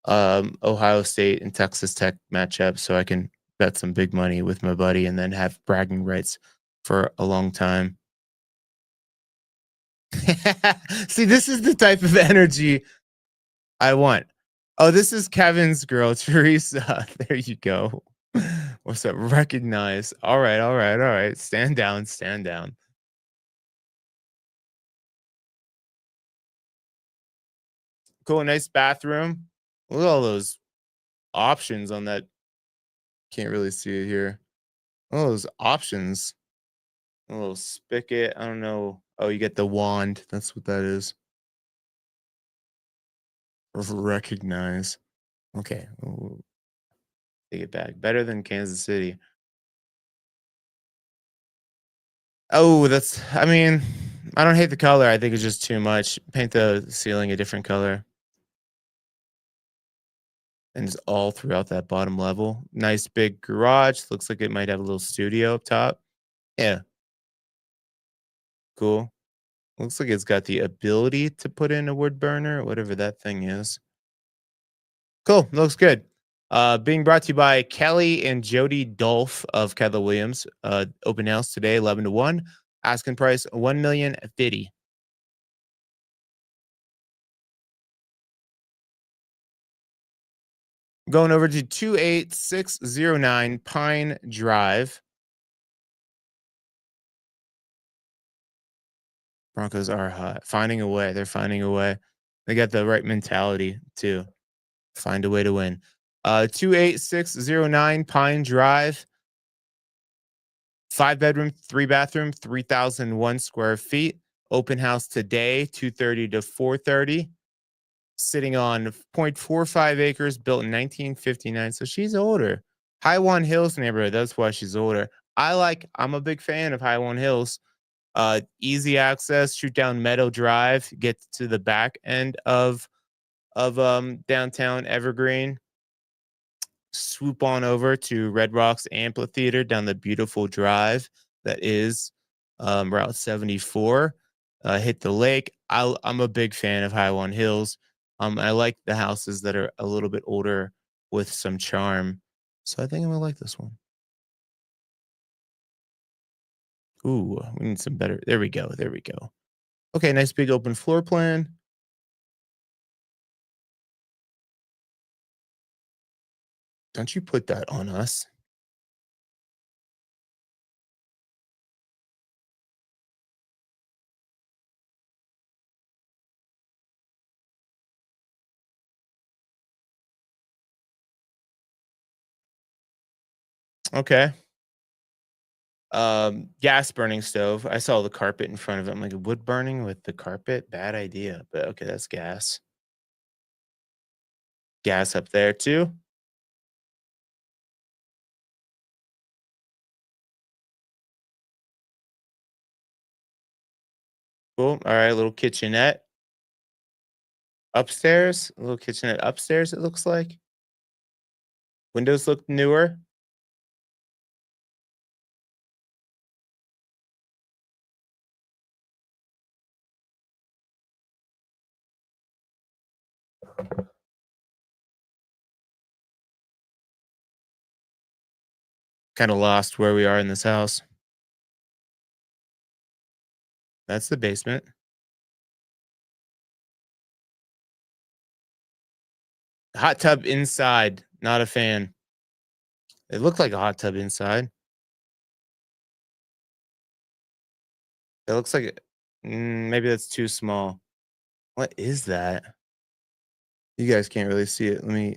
Ohio State and Texas Tech match up so I can bet some big money with my buddy and then have bragging rights for a long time. See, this is the type of energy I want. Oh, this is Kevin's girl, Teresa. There you go. What's up? Recognize. All right, all right, all right. Stand down, stand down. Cool, nice bathroom. Look at all those options on that. Can't really see it here. All those options. A little spigot. I don't know. Oh, you get the wand. That's what that is. Recognize. Okay. Ooh, take it back. Better than Kansas City. Oh, I mean, I don't hate the color. I think it's just too much. Paint the ceiling a different color. And it's all throughout that bottom level. Nice big garage. Looks like it might have a little studio up top. Yeah, cool. Looks like it's got the ability to put in a wood burner, whatever that thing is. Cool. Looks good. Being brought to you by Kelly and Jody Dolph of Keller Williams. Open house today, 11 to 1. Asking price 1,050,000. Going over to 28609 Pine Drive. Broncos are hot. Finding a way. They're finding a way. They got the right mentality too. Find a way to win. 28609 Pine Drive. 5 bedroom, 3 bathroom, 3,001 square feet. Open house today, 2:30 to 4:30. Sitting on 0.45 acres, built in 1959. So she's older. Highwan Hills neighborhood. That's why she's older. I'm a big fan of Highwan Hills. Easy access, shoot down Meadow Drive, get to the back end of downtown Evergreen. Swoop on over to Red Rocks Amphitheater down the beautiful drive that is Route 74. Hit the lake. I'm a big fan of Highwan Hills. I like the houses that are a little bit older with some charm. So I think I'm gonna like this one. Ooh, we need some better. There we go. There we go. Okay, nice big open floor plan. Don't you put that on us. Okay. Gas burning stove. I saw the carpet in front of it. I'm like, wood burning with the carpet? Bad idea. But okay, that's gas. Gas up there too. Cool. All right, little kitchenette upstairs. A little kitchenette upstairs, it looks like. Windows look newer. Kind of lost where we are in this house. That's the basement. Hot tub inside. Not a fan. It looked like a hot tub inside. It looks like maybe that's too small. What is that? You guys can't really see it. Let me.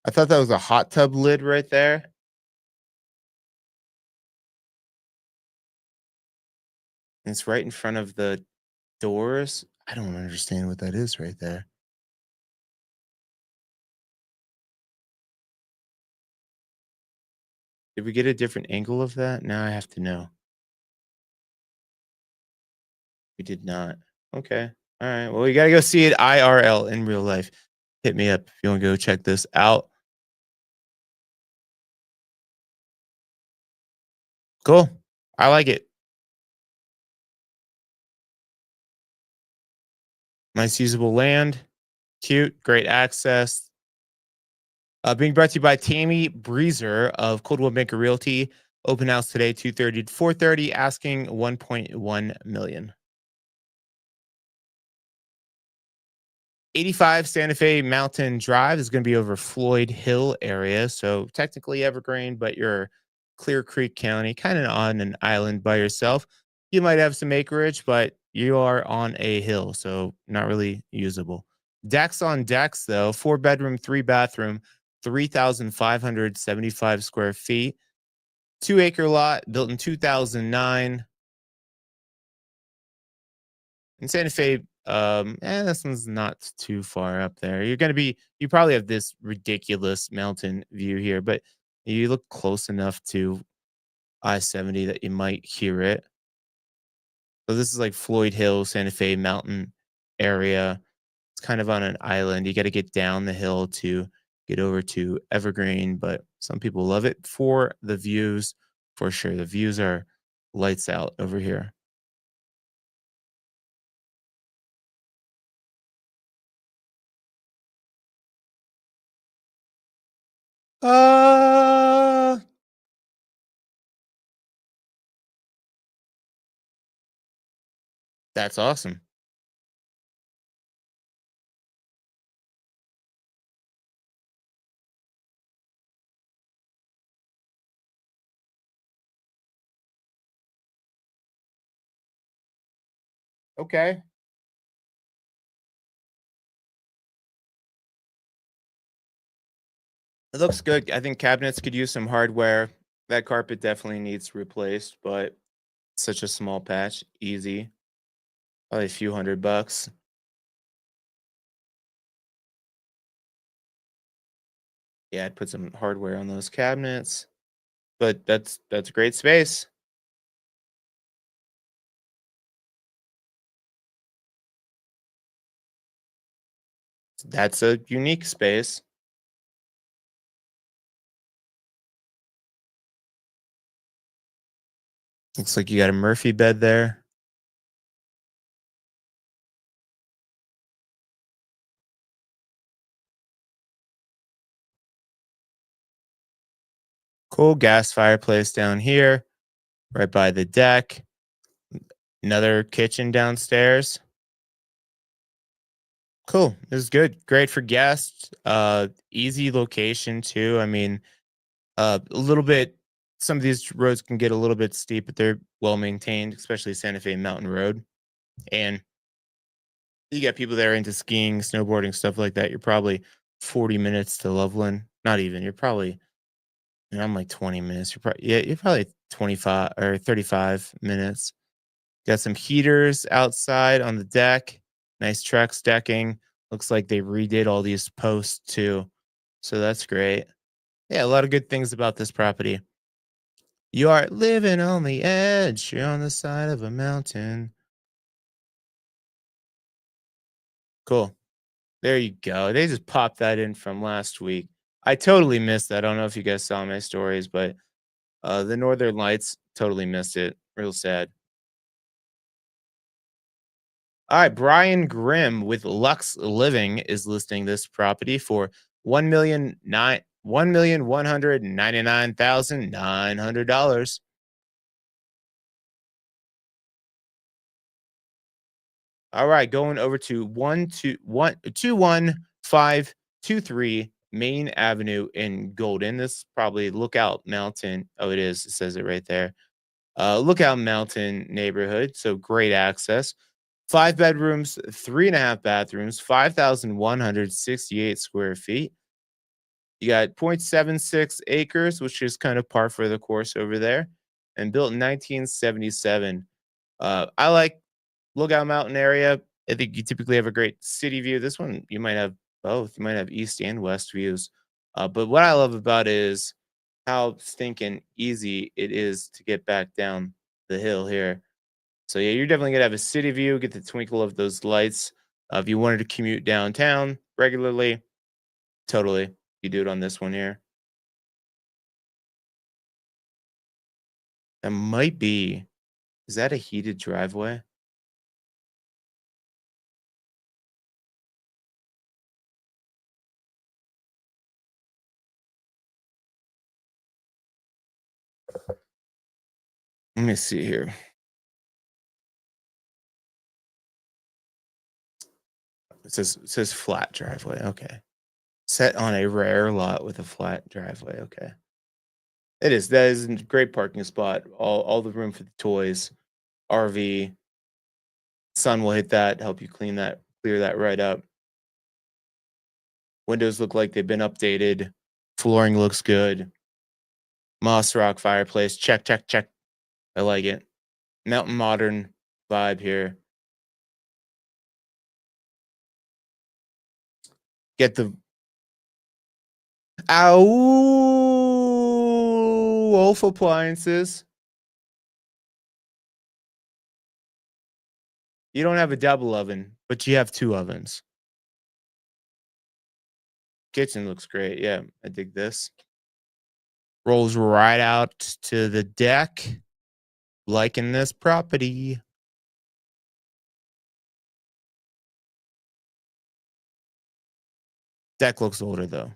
I thought that was a hot tub lid right there. It's right in front of the doors. I don't understand what that is right there. Did we get a different angle of that? Now I have to know. We did not. Okay. All right. Well, we got to go see it IRL in real life. Hit me up if you want to go check this out. Cool. I like it. Nice usable land. Cute. Great access. Being brought to you by Tammy Breezer of Coldwell Banker Realty. Open house today, 2:30 to 4:30, asking 1.1 million. 85 Santa Fe Mountain Drive is going to be over Floyd Hill area. So technically Evergreen, but you're Clear Creek County, kind of on an island by yourself. You might have some acreage, but you are on a hill, so not really usable. Decks on decks, though, 4 bedroom, 3 bathroom, 3,575 square feet, 2 acre lot built in 2009. In Santa Fe, this one's not too far up there. You probably have this ridiculous mountain view here, but you look close enough to I-70 that you might hear it. So this is like Floyd Hill, Santa Fe mountain area. It's kind of on an island. You got to get down the hill to get over to Evergreen, but some people love it for the views, for sure. The views are lights out over here. Uh, that's awesome. Okay. It looks good. I think cabinets could use some hardware. That carpet definitely needs replaced, but such a small patch, easy. Probably a few $100. Yeah, I'd put some hardware on those cabinets. But that's great space. That's a unique space. Looks like you got a Murphy bed there. Cool gas fireplace down here, right by the deck. Another kitchen downstairs. Cool. This is good. Great for guests. Easy location too. I mean, a little bit. Some of these roads can get a little bit steep, but they're well maintained, especially Santa Fe Mountain Road. And you got people that are into skiing, snowboarding, stuff like that. You're probably 40 minutes to Loveland. Not even. You're probably And I'm like 20 minutes. You're probably 25 or 35 minutes. Got some heaters outside on the deck. Nice Trex decking. Looks like they redid all these posts too. So that's great. Yeah, a lot of good things about this property. You are living on the edge. You're on the side of a mountain. Cool. There you go. They just popped that in from last week. I totally missed that. I don't know if you guys saw my stories, but the Northern Lights, totally missed it. Real sad. All right, Brian Grimm with Lux Living is listing this property for 1,199,900. All right, going over to 21523 Main Avenue in Golden. This is probably Lookout Mountain. Oh, it is. It says it right there. Lookout Mountain neighborhood. So great access. 5 bedrooms, 3.5 bathrooms, 5,168 square feet. You got 0.76 acres, which is kind of par for the course over there, and built in 1977. I like Lookout Mountain area. I think you typically have a great city view. This one, you might have both. You might have east and west views. But what I love about it is how stinking easy it is to get back down the hill here. So yeah, you're definitely gonna have a city view, get the twinkle of those lights. If you wanted to commute downtown regularly, totally, you do it on this one here. That might be. Is that a heated driveway? Let me see here. It says flat driveway. Okay. Set on a rare lot with a flat driveway. Okay. It is. That is a great parking spot. All the room for the toys, RV. Sun will hit that, help you clear that right up. Windows look like they've been updated. Flooring looks good. Moss rock fireplace. Check, check, check. I like it. Mountain modern vibe here. Get the Wolf appliances. You don't have a double oven, but you have two ovens. Kitchen looks great. Yeah, I dig this. Rolls right out to the deck. Liking this property. Deck looks older though,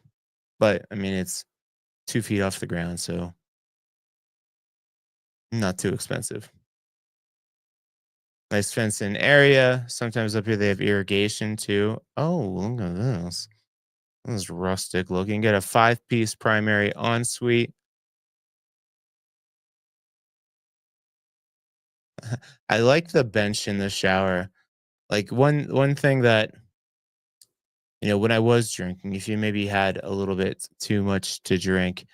but I mean it's 2 feet off the ground, so not too expensive. Nice fenced in area. Sometimes up here they have irrigation too. Oh, look at this. This is rustic looking. Get a 5-piece primary ensuite. I like the bench in the shower. Like one thing that when I was drinking, if you maybe had a little bit too much to drink,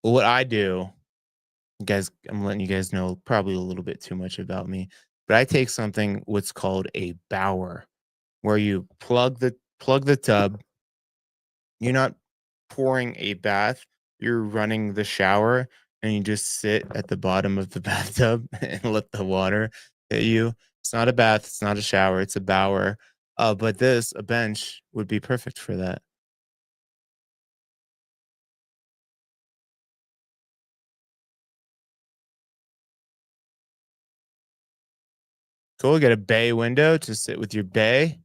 what I do, guys, I'm letting you guys know probably a little bit too much about me, but I take something what's called a bower, where you plug the tub. You're not pouring a bath, you're running the shower, and you just sit at the bottom of the bathtub and let the water hit you. It's not a bath, it's not a shower, it's a bower. But a bench would be perfect for that. Cool. Get a bay window to sit with your bay.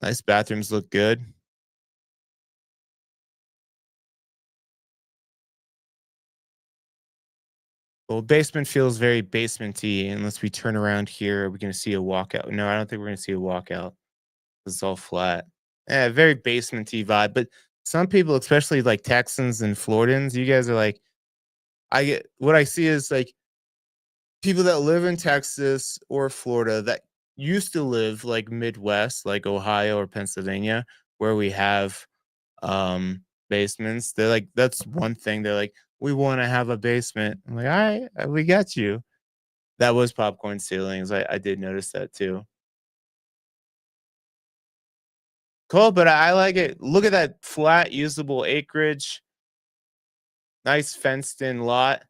Nice bathrooms look good. Well, basement feels very basementy. Unless we turn around here, are we going to see a walkout? No, I don't think we're going to see a walkout. It's all flat. Yeah, very basementy vibe. But some people, especially like Texans and Floridans, you guys are like, I get what I see is like people that live in Texas or Florida that used to live like Midwest, like Ohio or Pennsylvania. where we have basements. They're like, that's one thing. They're like, we want to have a basement. I'm like, all right, we got you. That was popcorn ceilings. I did notice that too. Cool, but I like it. Look at that flat, usable acreage. Nice fenced in lot.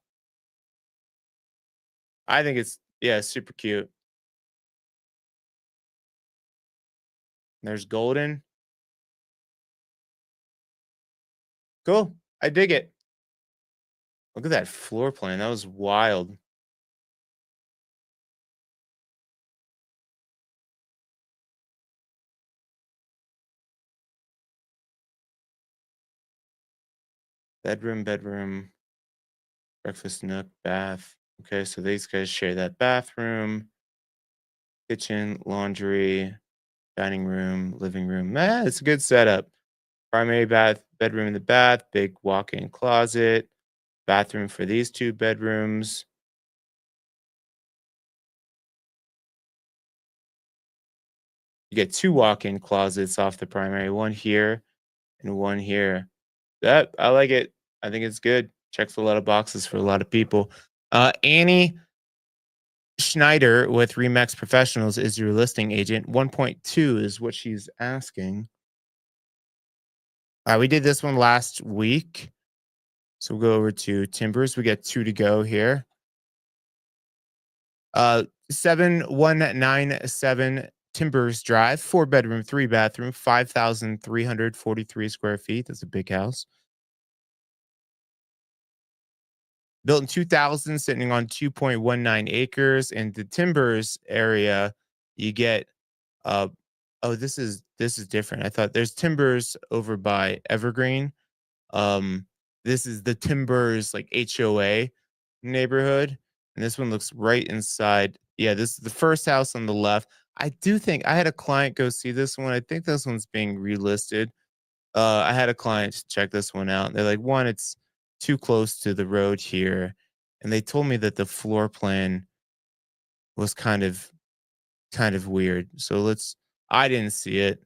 I think it's, yeah, super cute. There's golden. Cool. I dig it. Look at that floor plan. That was wild. Bedroom, breakfast nook, bath. Okay, so these guys share that bathroom, kitchen, laundry, dining room, living room. It's a good setup. Primary bath, bedroom in the bath, big walk-in closet, bathroom for these two bedrooms. You get two walk-in closets off the primary, one here and one here. That I like it. I think it's good. Checks a lot of boxes for a lot of people. Annie Schneider with Remax Professionals is your listing agent. 1.2 is what she's asking. We did this one last week. So we'll go over to Timbers. We got two to go here. 7197 Timbers Drive, 4 bedroom, 3 bathroom, 5,343 square feet. That's a big house. Built in 2000, sitting on 2.19 acres. In the Timbers area, you get uh oh, this is different. I thought there's Timbers over by Evergreen. Um, this is the Timbers like HOA neighborhood, and this one looks right inside. Yeah, this is the first house on the left. I do think I had a client go see this one. I think this one's being relisted. I had a client check this one out. They're like, one, it's too close to the road here, and they told me that the floor plan was kind of weird. So let's. I didn't see it.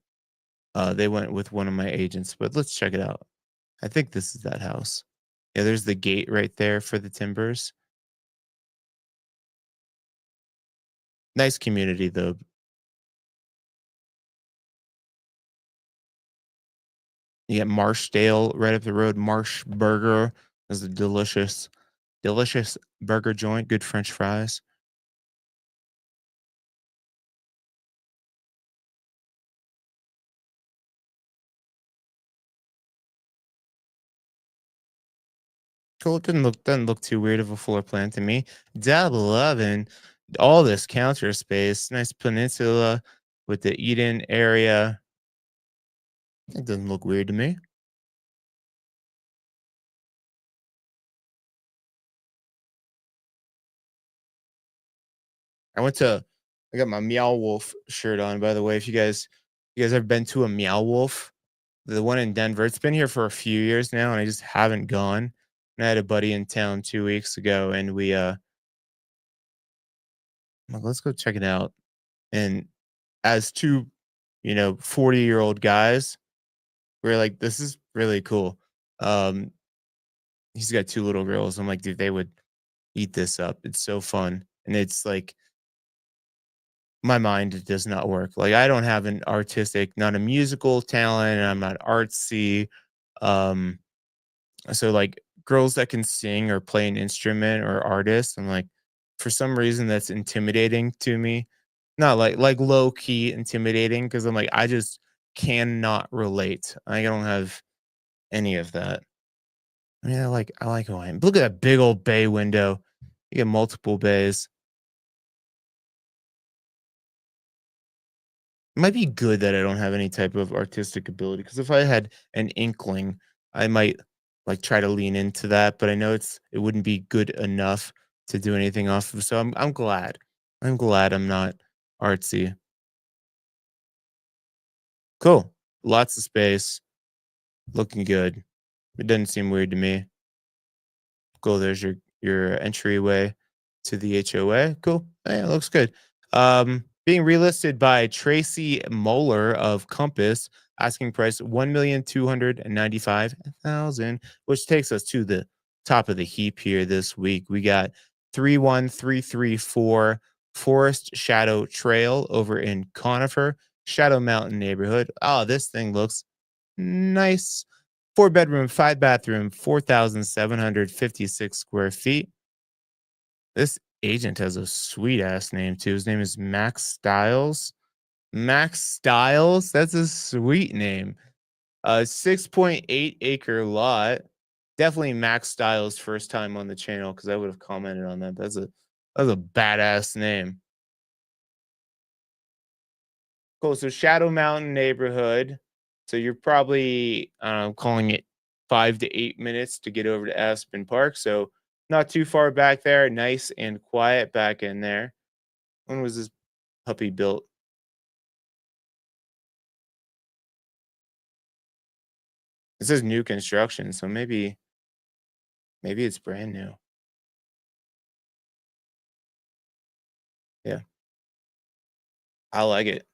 They went with one of my agents, but let's check it out. I think this is that house. Yeah, there's the gate right there for the Timbers. Nice community though. You get Marshdale right up the road. Marsh Burger is a delicious burger joint. Good French fries. Cool. It doesn't look too weird of a floor plan to me. Double oven. All this counter space. Nice peninsula with the Eden area. It doesn't look weird to me. I went to. I got my Meow Wolf shirt on. By the way, if you guys ever been to a Meow Wolf? The one in Denver, it's been here for a few years now, and I just haven't gone. And I had a buddy in town 2 weeks ago, and I'm like, "Let's go check it out." And as two, 40-year-old guys, we're like, "This is really cool." Um, he's got 2 little girls. I'm like, "Dude, they would eat this up. It's so fun." And it's like my mind does not work. Like, I don't have an artistic, not a musical talent, and I'm not artsy. Um So like girls that can sing or play an instrument or artists, I'm like, for some reason that's intimidating to me. Not like low key intimidating because I'm like, I just cannot relate. I don't have any of that. I mean, I like Hawaiian. Look at that big old bay window. You get multiple bays. It might be good that I don't have any type of artistic ability because if I had an inkling, I might like try to lean into that, but I know it wouldn't be good enough to do anything off of. So I'm glad. I'm glad I'm not artsy. Cool. Lots of space. Looking good. It doesn't seem weird to me. Cool. There's your entryway to the HOA. Cool. Yeah, looks good. Being relisted by Tracy Moeller of Compass. Asking price 1,295,000, which takes us to the top of the heap here this week. We got 31334 Forest Shadow Trail over in Conifer, Shadow Mountain neighborhood. Oh, this thing looks nice. 4 bedroom, 5 bathroom, 4,756 square feet. This agent has a sweet ass name too. His name is Max Styles. Max Styles, that's a sweet name. 6.8 acre lot. Definitely Max Styles' first time on the channel because I would have commented on that. That's a badass name. Cool. So Shadow Mountain neighborhood. So you're probably calling it 5 to 8 minutes to get over to Aspen Park. So not too far back there. Nice and quiet back in there. When was this puppy built? It says new construction, so maybe it's brand new. Yeah, I like it.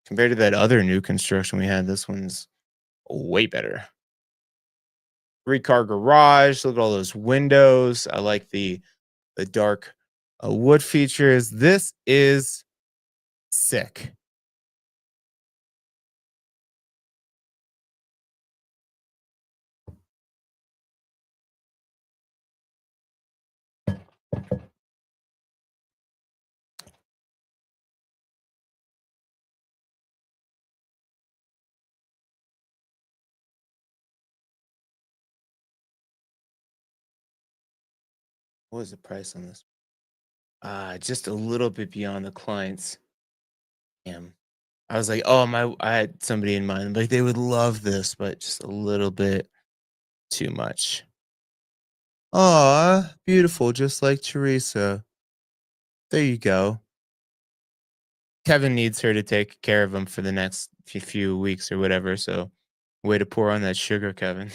Compared to that other new construction we had, this one's way better. 3-car garage. Look at all those windows. I like the dark wood features. This is sick. What was the price on this? Just a little bit beyond the client's. Damn. I was like, oh my, I had somebody in mind. Like they would love this, but just a little bit too much. Aw, beautiful, just like Teresa. There you go. Kevin needs her to take care of him for the next few weeks or whatever. So, way to pour on that sugar, Kevin.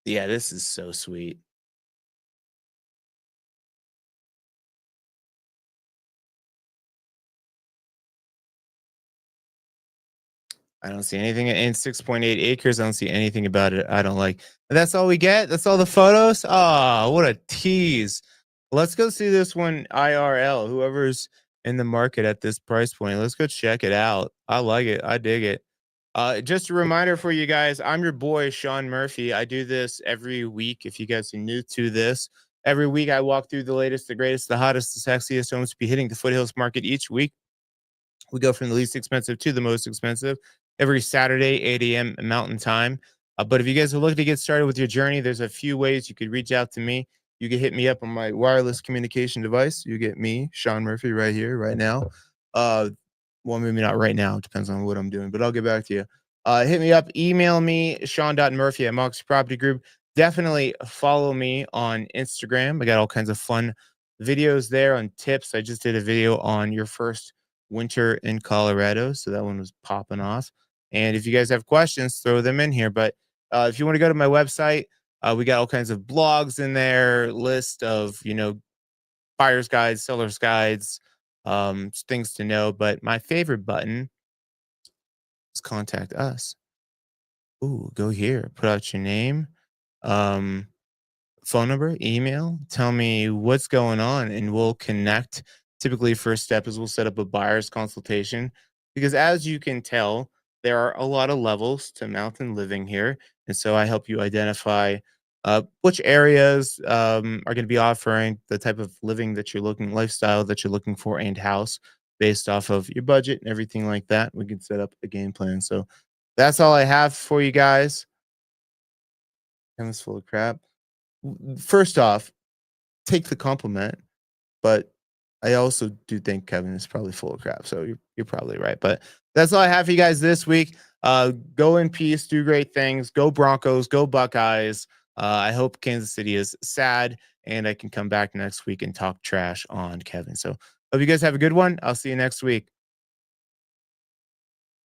Yeah, this is so sweet. I don't see anything in 6.8 acres. I don't see anything about it I don't like. That's all we get? That's all the photos? Oh, what a tease. Let's go see this one IRL. Whoever's in the market at this price point, let's go check it out. I like it. I dig it. Just a reminder for you guys, I'm your boy, Sean Murphy. I do this every week. If you guys are new to this, every week I walk through the latest, the greatest, the hottest, the sexiest homes to be hitting the Foothills market each week. We go from the least expensive to the most expensive every Saturday, 8 a.m. Mountain Time. But if you guys are looking to get started with your journey, there's a few ways you could reach out to me. You can hit me up on my wireless communication device. You get me, Sean Murphy, right here, right now. Uh, well, maybe not right now. It depends on what I'm doing, but I'll get back to you. Hit me up, email me, Sean.Murphy at Mox Property Group. Definitely follow me on Instagram. I got all kinds of fun videos there on tips. I just did a video on your first winter in Colorado. So that one was popping off. And if you guys have questions, throw them in here. But if you want to go to my website, we got all kinds of blogs in there, list of, buyer's guides, seller's guides, things to know. But my favorite button is contact us. Ooh, go here, put out your name. Um, phone number, email, tell me what's going on, and we'll connect. Typically, first step is we'll set up a buyer's consultation because, as you can tell, there are a lot of levels to mountain living here. And so I help you identify which areas are going to be offering the type of living that you're looking, lifestyle that you're looking for, and house based off of your budget and everything like that. We can set up a game plan. So that's all I have for you guys. Kevin's full of crap. First off, take the compliment, but I also do think Kevin is probably full of crap. So you're probably right. But that's all I have for you guys this week. Go in peace, do great things, go Broncos, go Buckeyes. I hope Kansas City is sad and I can come back next week and talk trash on Kevin. So hope you guys have a good one. I'll see you next week.